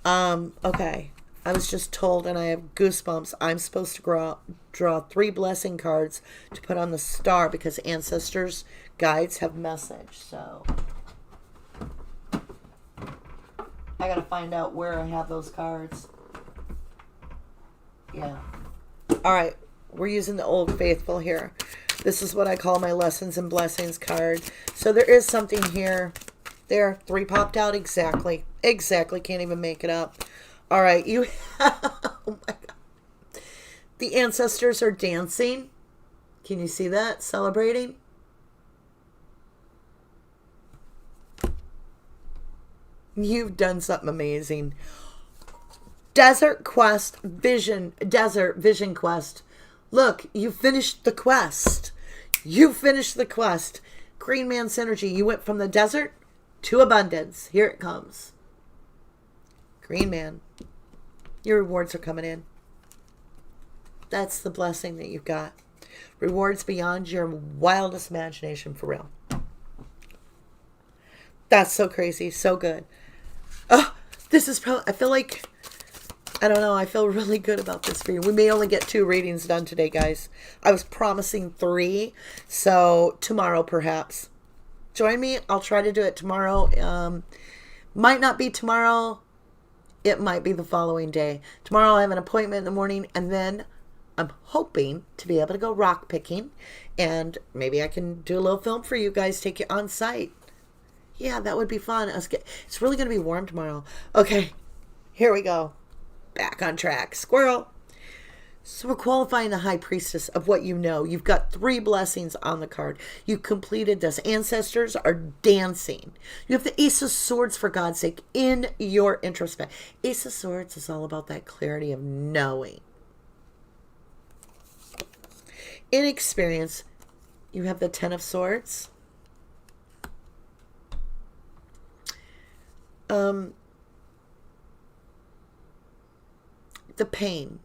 Okay. I was just told, and I have goosebumps, I'm supposed to draw 3 blessing cards to put on the star because ancestors' guides have message. So I got to find out where I have those cards. Yeah. All right. We're using the Old Faithful here. This is what I call my Lessons and Blessings card. So there is something here. There. 3 popped out. Exactly. Exactly. Can't even make it up. All right. You have, oh my God. The ancestors are dancing. Can you see that? Celebrating. You've done something amazing. Desert Quest Desert Vision Quest. Look, you finished the quest. You finished the quest. Green Man Synergy. You went from the desert to abundance. Here it comes. Green Man. Your rewards are coming in. That's the blessing that you've got. Rewards beyond your wildest imagination, for real. That's so crazy. So good. Oh, this is probably, I feel like I don't know. I feel really good about this for you. We may only get 2 readings done today, guys. I was promising 3. So tomorrow, perhaps. Join me. I'll try to do it tomorrow. Might not be tomorrow. It might be the following day. Tomorrow I have an appointment in the morning. And then I'm hoping to be able to go rock picking. And maybe I can do a little film for you guys. Take you on site. Yeah, that would be fun. It's really going to be warm tomorrow. Okay. Here we go. Back on track. Squirrel. So we're qualifying the High Priestess of what you know. You've got 3 blessings on the card. You completed this. Ancestors are dancing. You have the Ace of Swords, for God's sake, in your introspect. Ace of Swords is all about that clarity of knowing. In experience, you have the 10 of Swords. The pain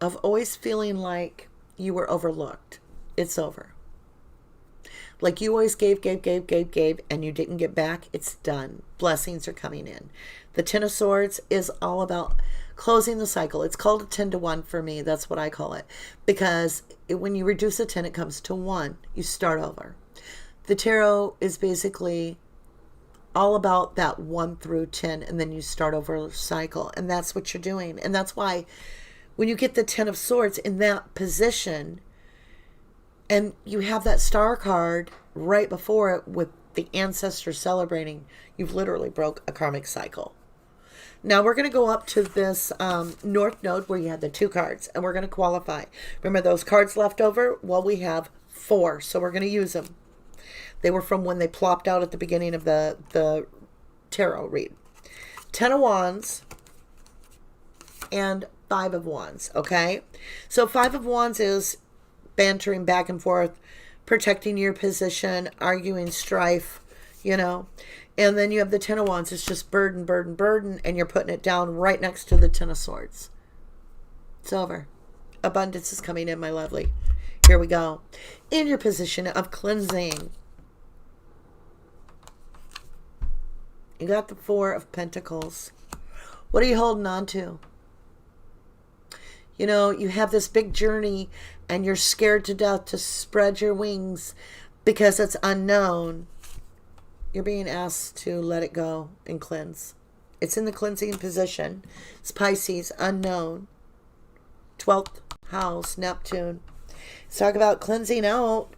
of always feeling like you were overlooked. It's over. Like you always gave, and you didn't get back. It's done. Blessings are coming in. The 10 of Swords is all about closing the cycle. It's called a 10 to 1 for me. That's what I call it. Because when you reduce a 10, it comes to 1. You start over. The tarot is basically all about that 1 through 10, and then you start over a cycle. And that's what you're doing. And that's why when you get the 10 of Swords in that position, and you have that star card right before it with the ancestors celebrating, you've literally broke a karmic cycle. Now we're going to go up to this North Node where you had the 2 cards, and we're going to qualify. Remember those cards left over? Well, we have 4, so we're going to use them. They were from when they plopped out at the beginning of the tarot read. 10 of Wands and 5 of Wands, okay? So 5 of Wands is bantering back and forth, protecting your position, arguing strife, you know. And then you have the 10 of Wands. It's just burden, and you're putting it down right next to the 10 of Swords. It's over. Abundance is coming in, my lovely. Here we go. In your position of cleansing, you got the 4 of Pentacles. What are you holding on to? You know, you have this big journey and you're scared to death to spread your wings because it's unknown. You're being asked to let it go and cleanse. It's in the cleansing position. It's Pisces, unknown. 12th house, Neptune. Let's talk about cleansing out,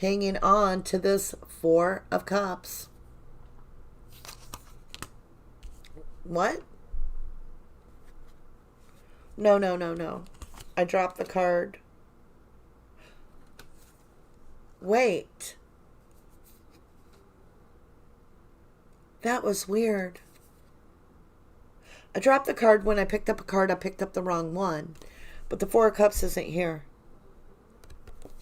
hanging on to this 4 of Cups. What? No. I dropped the card. Wait. That was weird. I dropped the card when I picked up a card. I picked up the wrong one. But the 4 of Cups isn't here.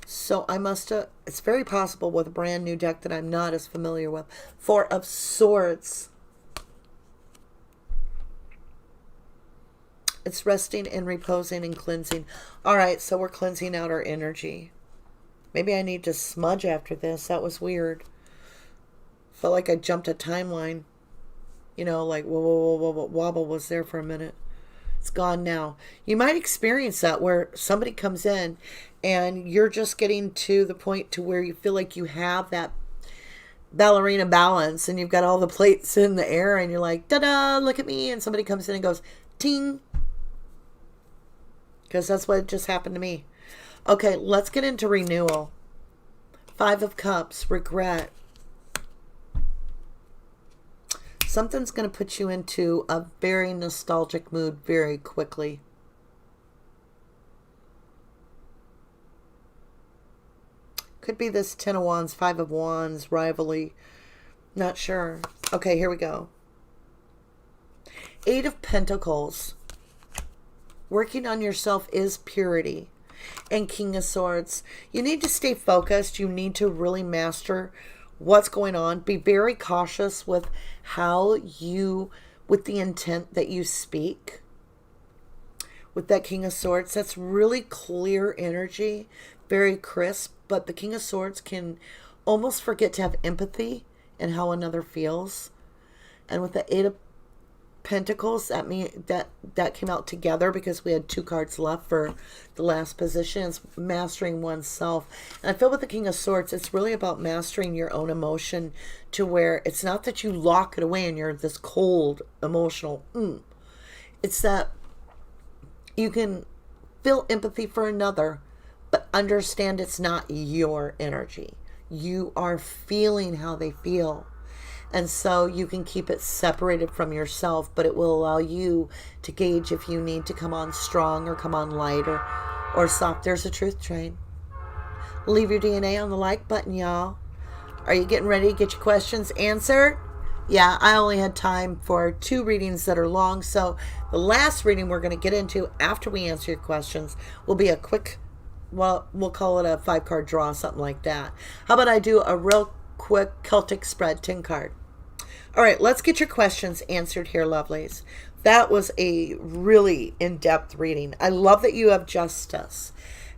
So I must have... It's very possible with a brand new deck that I'm not as familiar with. 4 of Swords. It's resting and reposing and cleansing. All right, so we're cleansing out our energy. Maybe I need to smudge after this. That was weird. Felt like I jumped a timeline. You know, like wobble was there for a minute. It's gone now. You might experience that where somebody comes in and you're just getting to the point to where you feel like you have that ballerina balance and you've got all the plates in the air and you're like, da-da, look at me. And somebody comes in and goes, ting. Because that's what just happened to me. Okay, let's get into renewal. 5 of Cups, regret. Something's going to put you into a very nostalgic mood very quickly. Could be this 10 of Wands, 5 of Wands, rivalry. Not sure. Okay, here we go. 8 of Pentacles. Working on yourself is purity. And King of Swords. You need to stay focused. You need to really master what's going on. Be very cautious with how you, with the intent that you speak. With that King of Swords, that's really clear energy. Very crisp. But the King of Swords can almost forget to have empathy and how another feels. And with the Pentacles. That that came out together because we had 2 cards left for the last position. It's mastering oneself. And I feel with the King of Swords, it's really about mastering your own emotion to where it's not that you lock it away and you're this cold, emotional. It's that you can feel empathy for another, but understand it's not your energy. You are feeling how they feel. And so you can keep it separated from yourself, but it will allow you to gauge if you need to come on strong or come on light or soft. There's a truth train. Leave your DNA on the like button, y'all. Are you getting ready to get your questions answered? Yeah, I only had time for 2 readings that are long. So the last reading we're going to get into after we answer your questions will be a quick, well, we'll call it a 5-card draw, something like that. How about I do a real quick Celtic spread 10 card? All right, let's get your questions answered here, lovelies. That was a really in-depth reading. I love that you have justice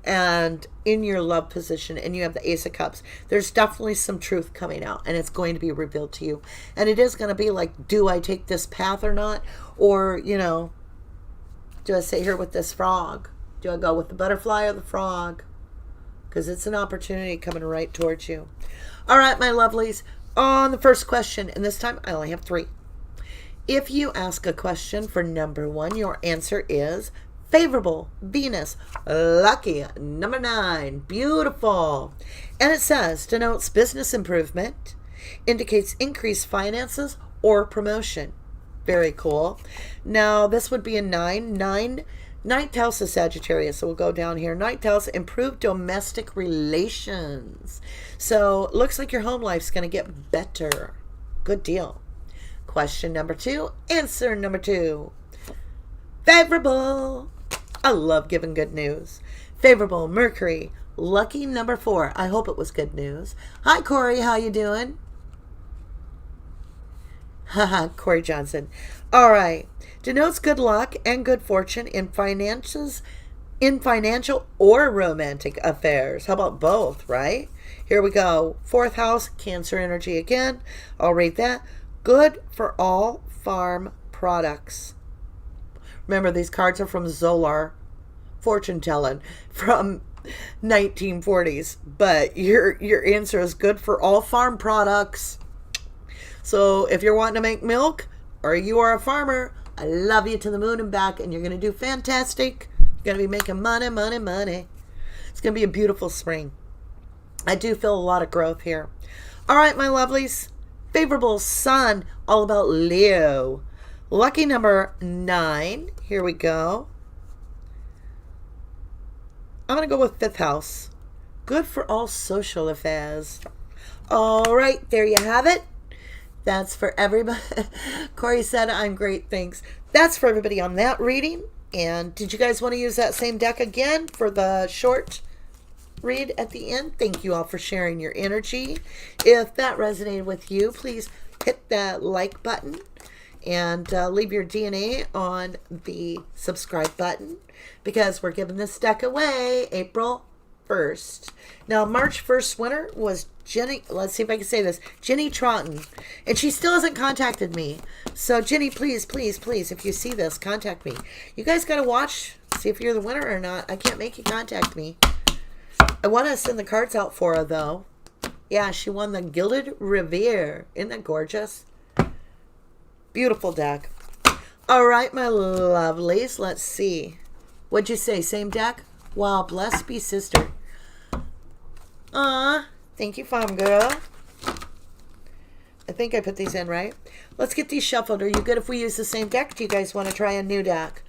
and in your love position, and you have the Ace of Cups. There's definitely some truth coming out, and it's going to be revealed to you. And it is going to be like, do I take this path or not? Or, you know, do I sit here with this frog? Do I go with the butterfly or the frog? Because it's an opportunity coming right towards you. All right, my lovelies. On the first question, and this time I only have 3. If you ask a question for number 1, your answer is favorable, Venus, lucky, number 9, beautiful. And it says, denotes business improvement, indicates increased finances or promotion. Very cool. Now, this would be a 9. 9th house of Sagittarius, so we'll go down here. 9th house, improved domestic relations. So it looks like your home life's going to get better. Good deal. Question number 2, answer number 2. Favorable. I love giving good news. Favorable, Mercury, lucky number 4. I hope it was good news. Hi, Corey, how you doing? Haha, Corey Johnson. All right. Denotes good luck and good fortune in finances, in financial or romantic affairs. How about both, right? Here we go. 4th house, Cancer energy again. I'll read that. Good for all farm products. Remember, these cards are from Zolar, fortune telling from 1940s. But your answer is good for all farm products. So if you're wanting to make milk or you are a farmer, I love you to the moon and back, and you're going to do fantastic. You're going to be making money, money, money. It's going to be a beautiful spring. I do feel a lot of growth here. All right, my lovelies. Favorable Sun, all about Leo. Lucky number 9. Here we go. I'm going to go with 5th house. Good for all social affairs. All right, there you have it. That's for everybody. Corey said, I'm great, thanks. That's for everybody on that reading. And did you guys want to use that same deck again for the short read at the end? Thank you all for sharing your energy. If that resonated with you, please hit that like button and leave your DNA on the subscribe button, because we're giving this deck away April 1st. Now, March 1st winner was Jenny. Let's see if I can say this. Jenny Taunton. And she still hasn't contacted me. So, Jenny, please, please, please, if you see this, contact me. You guys got to watch, see if you're the winner or not. I can't make you contact me. I want to send the cards out for her, though. Yeah, she won the Gilded Revere. Isn't that gorgeous? Beautiful deck. All right, my lovelies. Let's see. What'd you say? Same deck? Wow, blessed be sister. Thank you, farm girl. I think I put these in right. Let's get these shuffled. Are you good if we use the same deck? Do you guys want to try a new deck?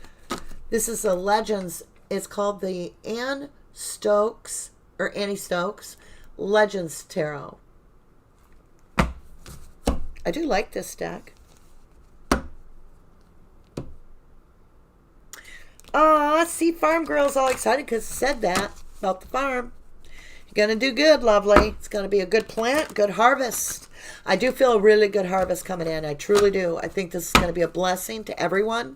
This is the Legends. It's called the Annie Stokes Legends Tarot. I do like this deck. See, farm girl's all excited because it said that about the farm. You're going to do good, lovely. It's going to be a good plant, good harvest. I do feel a really good harvest coming in. I truly do. I think this is going to be a blessing to everyone.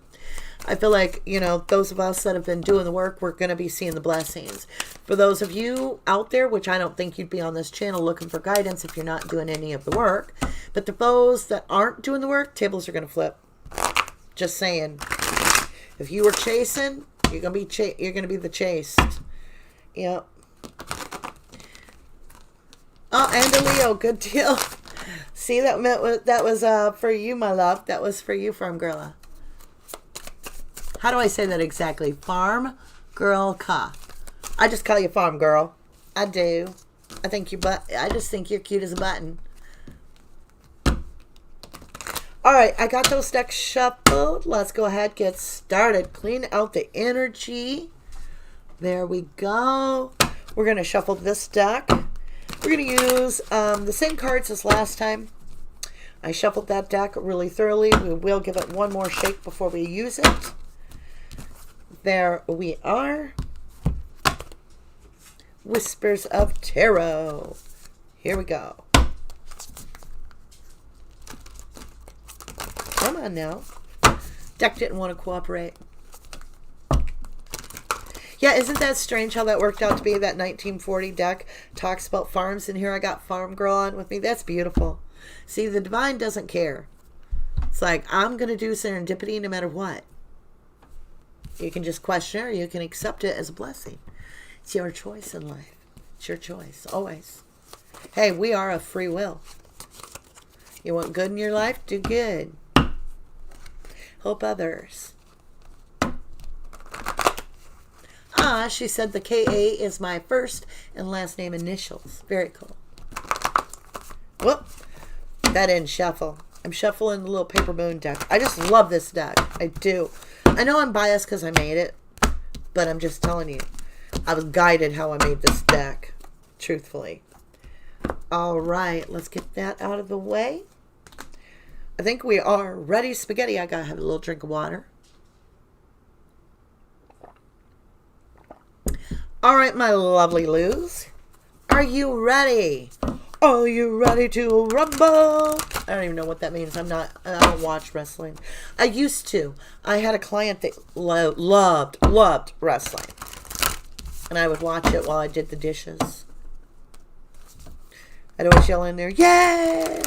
I feel like, you know, those of us that have been doing the work, we're going to be seeing the blessings. For those of you out there, which I don't think you'd be on this channel looking for guidance if you're not doing any of the work, but the those that aren't doing the work, tables are going to flip. Just saying. If you were chasing, you're gonna be the chased. Yep. Oh, and a Leo, good deal. See, that was for you, my love. That was for you, Farm Girl. How do I say that exactly? Farm Girl Ka. I just call you Farm Girl. I do. I just think you're cute as a button. All right, I got those decks shuffled. Let's go ahead, get started. Clean out the energy. There we go. We're going to shuffle this deck. We're going to use the same cards as last time. I shuffled that deck really thoroughly. We will give it one more shake before we use it. There we are. Whispers of Tarot. Here we go. Come on now. Deck didn't want to cooperate. Yeah, isn't that strange how that worked out to be? That 1940 deck talks about farms, and here I got Farm Girl on with me. That's beautiful. See, the divine doesn't care. It's like, I'm going to do serendipity no matter what. You can just question it, or you can accept it as a blessing. It's your choice in life. It's your choice, always. Hey, we are a free will. You want good in your life? Do good. Help others. She said the KA is my first and last name initials. Very cool. Whoop. That didn't shuffle. I'm shuffling the little Paper Moon deck. I just love this deck. I do. I know I'm biased because I made it, but I'm just telling you. I was guided how I made this deck, truthfully. All right, let's get that out of the way. I think we are ready. Spaghetti. I gotta have a little drink of water. All right, my lovely Lous. Are you ready? Are you ready to rumble? I don't even know what that means. I don't watch wrestling. I used to. I had a client that loved wrestling. And I would watch it while I did the dishes. I'd always yell in there, yeah!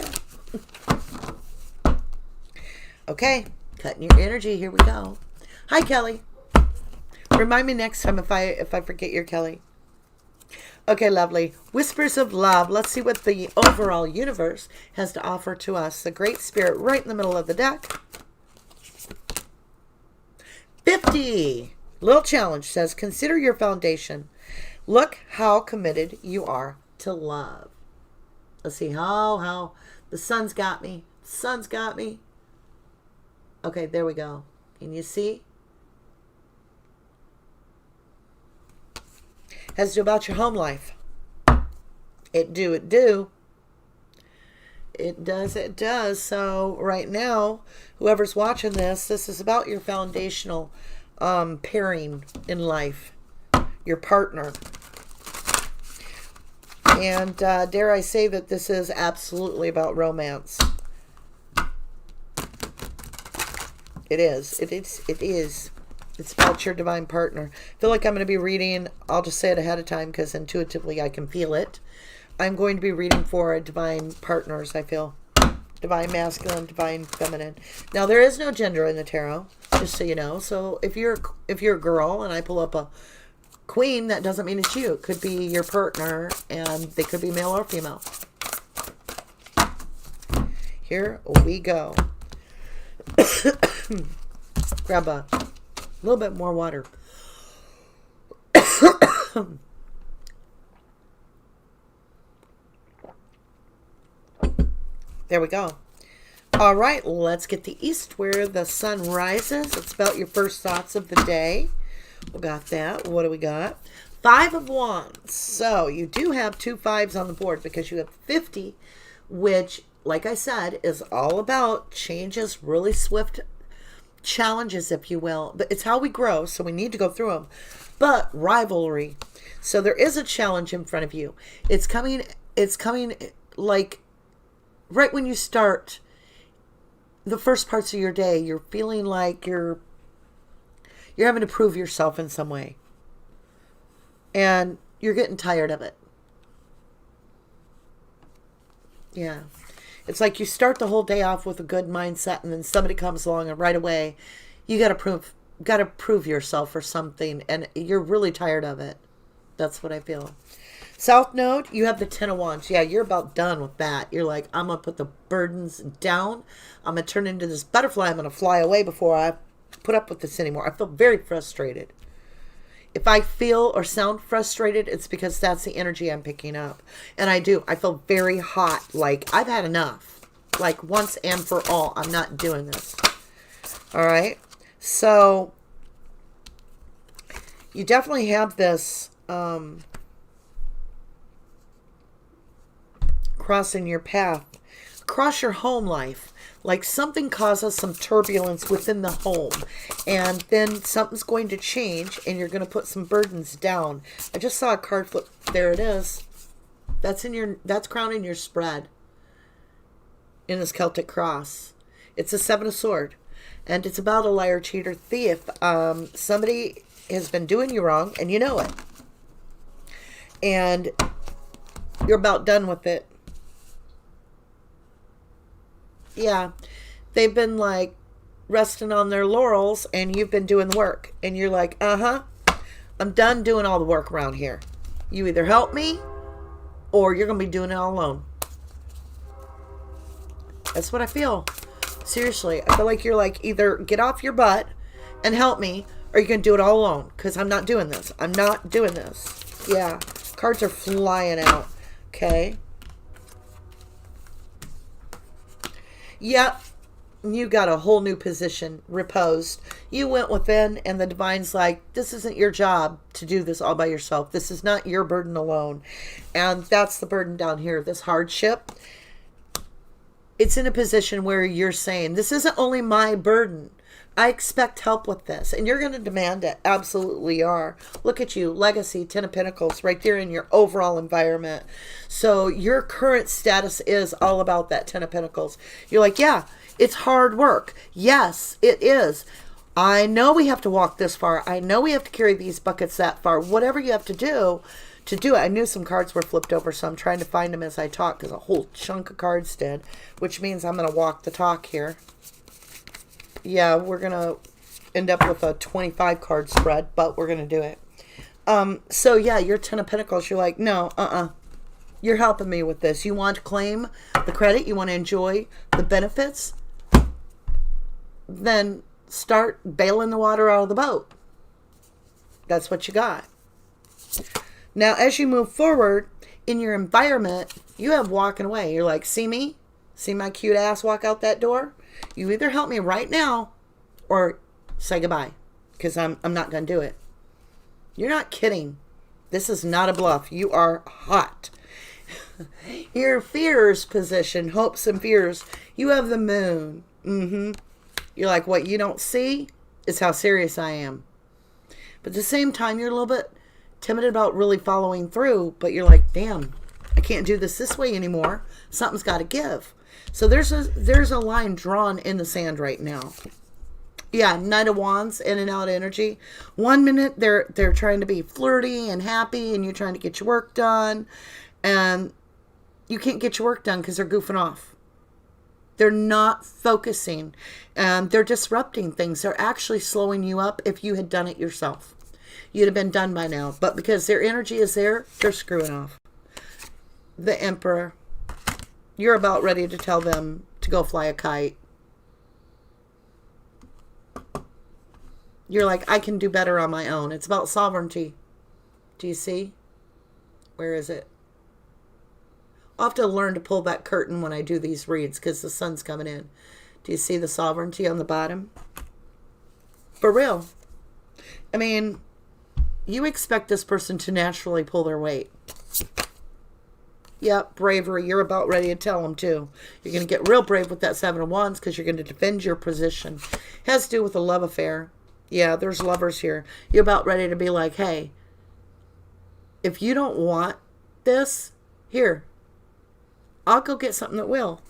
Okay, cutting your energy. Here we go. Hi, Kelly. Remind me next time if I forget your Kelly. Okay, lovely. Whispers of love. Let's see what the overall universe has to offer to us. The Great Spirit right in the middle of the deck. 50. Little challenge says, consider your foundation. Look how committed you are to love. Let's see how the sun's got me. The sun's got me. Okay, there we go. Can you see? Has to do about your home life. It do. It does. So right now, whoever's watching this is about your foundational pairing in life. Your partner. And dare I say that this is absolutely about romance. It is. It's about your divine partner. I feel like I'm going to be reading, I'll just say it ahead of time because intuitively I can feel it. I'm going to be reading for divine partners, I feel. Divine masculine, divine feminine. Now, there is no gender in the tarot, just so you know. So if you're a girl and I pull up a queen, that doesn't mean it's you. It could be your partner, and they could be male or female. Here we go. Grab a little bit more water. There we go. All right, let's get the east where the sun rises. It's about your first thoughts of the day. We got that. What do we got? 5 of Wands. So you do have 2 5s on the board because you have 50, which, like I said, is all about changes, really swift challenges, if you will. But it's how we grow, so we need to go through them. But rivalry. So there is a challenge in front of you. It's coming like right when you start the first parts of your day. You're feeling like you're having to prove yourself in some way. And you're getting tired of it. Yeah. It's like you start the whole day off with a good mindset, and then somebody comes along and right away you got to prove yourself or something, and you're really tired of it. That's what I feel. South Node, you have the Ten of Wands. Yeah, you're about done with that. You're like, I'm going to put the burdens down. I'm going to turn into this butterfly. I'm going to fly away before I put up with this anymore. I feel very frustrated. If I feel or sound frustrated, it's because that's the energy I'm picking up. And I do. I feel very hot. Like, I've had enough. Like, once and for all. I'm not doing this. All right? So, you definitely have this crossing your path. Cross your home life. Like something causes some turbulence within the home, and then something's going to change, and you're going to put some burdens down. I just saw a card flip. There it is. That's crowning your spread in this Celtic cross. It's a Seven of Swords, and it's about a liar, cheater, thief. Somebody has been doing you wrong, and you know it, and you're about done with it. Yeah, they've been like resting on their laurels, and you've been doing the work, and you're like, I'm done doing all the work around here. You either help me or you're gonna be doing it all alone. That's what I feel. Seriously, I feel like you're like, either get off your butt and help me, or you're gonna do it all alone, because I'm not doing this. I'm not doing this. Yeah, cards are flying out. Okay. Yep, you got a whole new position, reposed. You went within, and the divine's like, this isn't your job to do this all by yourself. This is not your burden alone. And that's the burden down here, this hardship. It's in a position where you're saying, this isn't only my burden. I expect help with this. And you're going to demand it. Absolutely are. Look at you. Legacy, Ten of Pentacles, right there in your overall environment. So your current status is all about that Ten of Pentacles. You're like, yeah, it's hard work. Yes, it is. I know we have to walk this far. I know we have to carry these buckets that far. Whatever you have to do it. I knew some cards were flipped over, so I'm trying to find them as I talk, because a whole chunk of cards did, which means I'm going to walk the talk here. Yeah, we're going to end up with a 25 card spread, but we're going to do it. So yeah, your Ten of Pentacles, you're like, no, you're helping me with this. You want to claim the credit, you want to enjoy the benefits, then start bailing the water out of the boat. That's what you got. Now, as you move forward in your environment, you have walking away. You're like, see me? See my cute ass walk out that door? You either help me right now or say goodbye, because I'm not going to do it. You're not kidding. This is not a bluff. You are hot. Your fears position, hopes and fears. You have the moon. You're like, what you don't see is how serious I am. But at the same time, you're a little bit timid about really following through, but you're like, damn, I can't do this way anymore. Something's got to give. So there's a line drawn in the sand right now. Yeah, Knight of Wands, in and out energy. 1 minute they're trying to be flirty and happy, and you're trying to get your work done, and you can't get your work done because they're goofing off. They're not focusing, and they're disrupting things. They're actually slowing you up. If you had done it yourself, you'd have been done by now. But because their energy is there, they're screwing off. The Emperor. You're about ready to tell them to go fly a kite. You're like, I can do better on my own. It's about sovereignty. Do you see? Where is it? I'll have to learn to pull that curtain when I do these reads, because the sun's coming in. Do you see the sovereignty on the bottom? For real. I mean, you expect this person to naturally pull their weight. Yep, bravery. You're about ready to tell them too. You're going to get real brave with that Seven of Wands, because you're going to defend your position. It has to do with a love affair. Yeah, there's lovers here. You're about ready to be like, hey, if you don't want this, here, I'll go get something that will.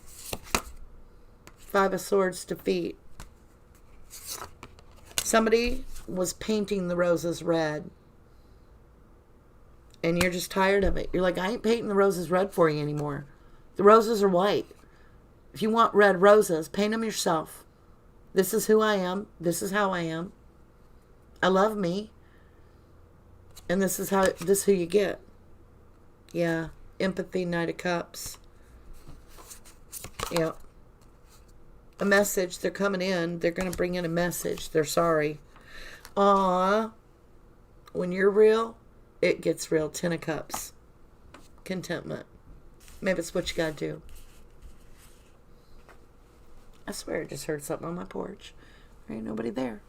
Five of Swords, defeat. Somebody was painting the roses red, and you're just tired of it. You're like, I ain't painting the roses red for you anymore. The roses are white. If you want red roses, paint them yourself. This is who I am. This is how I am. I love me. And this is who you get. Yeah. Empathy, Knight of Cups. Yeah. A message. They're coming in. They're going to bring in a message. They're sorry. Aw. When you're real, it gets real. 10 of Cups. Contentment. Maybe it's what you got to do. I swear I just heard something on my porch. There ain't nobody there.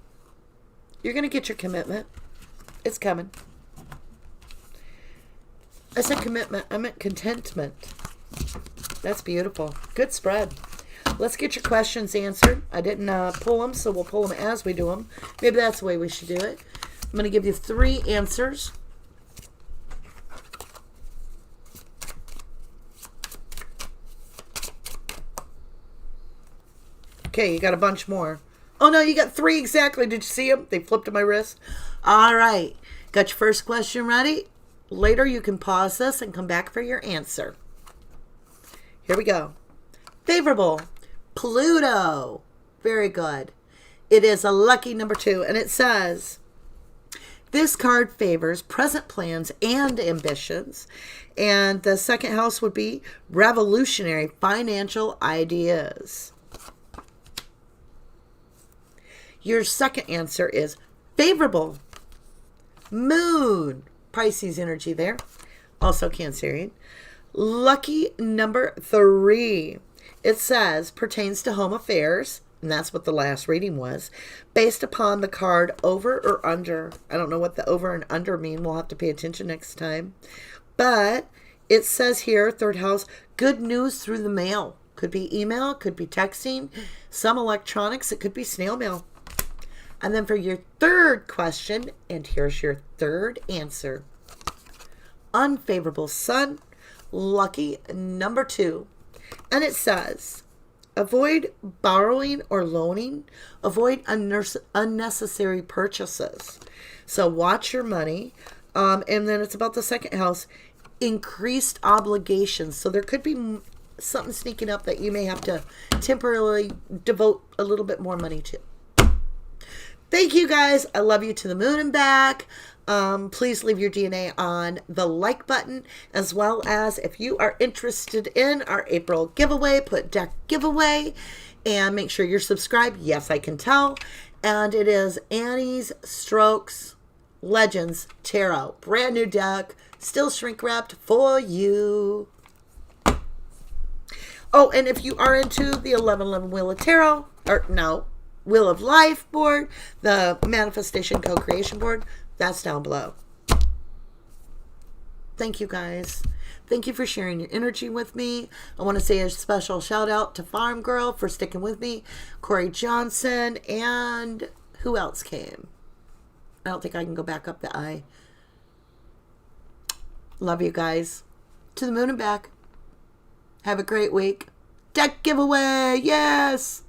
You're going to get your commitment. It's coming. I said commitment. I meant contentment. That's beautiful. Good spread. Let's get your questions answered. I didn't pull them, so we'll pull them as we do them. Maybe that's the way we should do it. I'm going to give you 3 answers. Okay, you got a bunch more. Oh, no, you got 3 exactly. Did you see them? They flipped to my wrist. All right. Got your first question ready? Later, you can pause this and come back for your answer. Here we go. Favorable. Pluto. Very good. It is a lucky number 2, and it says, this card favors present plans and ambitions, and the second house would be revolutionary financial ideas. Your second answer is favorable. Moon. Pisces energy there. Also Cancerian. Lucky number 3. It says, pertains to home affairs, and that's what the last reading was, based upon the card over or under. I don't know what the over and under mean. We'll have to pay attention next time. But it says here, third house, good news through the mail. Could be email, could be texting, some electronics, it could be snail mail. And then for your third question, and here's your third answer. Unfavorable sun, lucky number 2. And it says, avoid borrowing or loaning, avoid unnecessary purchases. So watch your money. And then it's about the second house, increased obligations. So there could be something sneaking up that you may have to temporarily devote a little bit more money to. Thank you guys. I love you to the moon and back. Please leave your DNA on the like button, as well as if you are interested in our April giveaway, put deck giveaway, and make sure you're subscribed. Yes, I can tell. And it is Annie's Strokes Legends Tarot. Brand new deck, still shrink wrapped for you. Oh, and if you are into the 1111 Wheel of Tarot, or no, Wheel of Life board, the Manifestation Co-Creation board, that's down below. Thank you guys. Thank you for sharing your energy with me. I want to say a special shout out to Farm Girl for sticking with me, Corey Johnson, and who else came? I don't think I can go back up the eye. Love you guys. To the moon and back. Have a great week. Deck giveaway. Yes.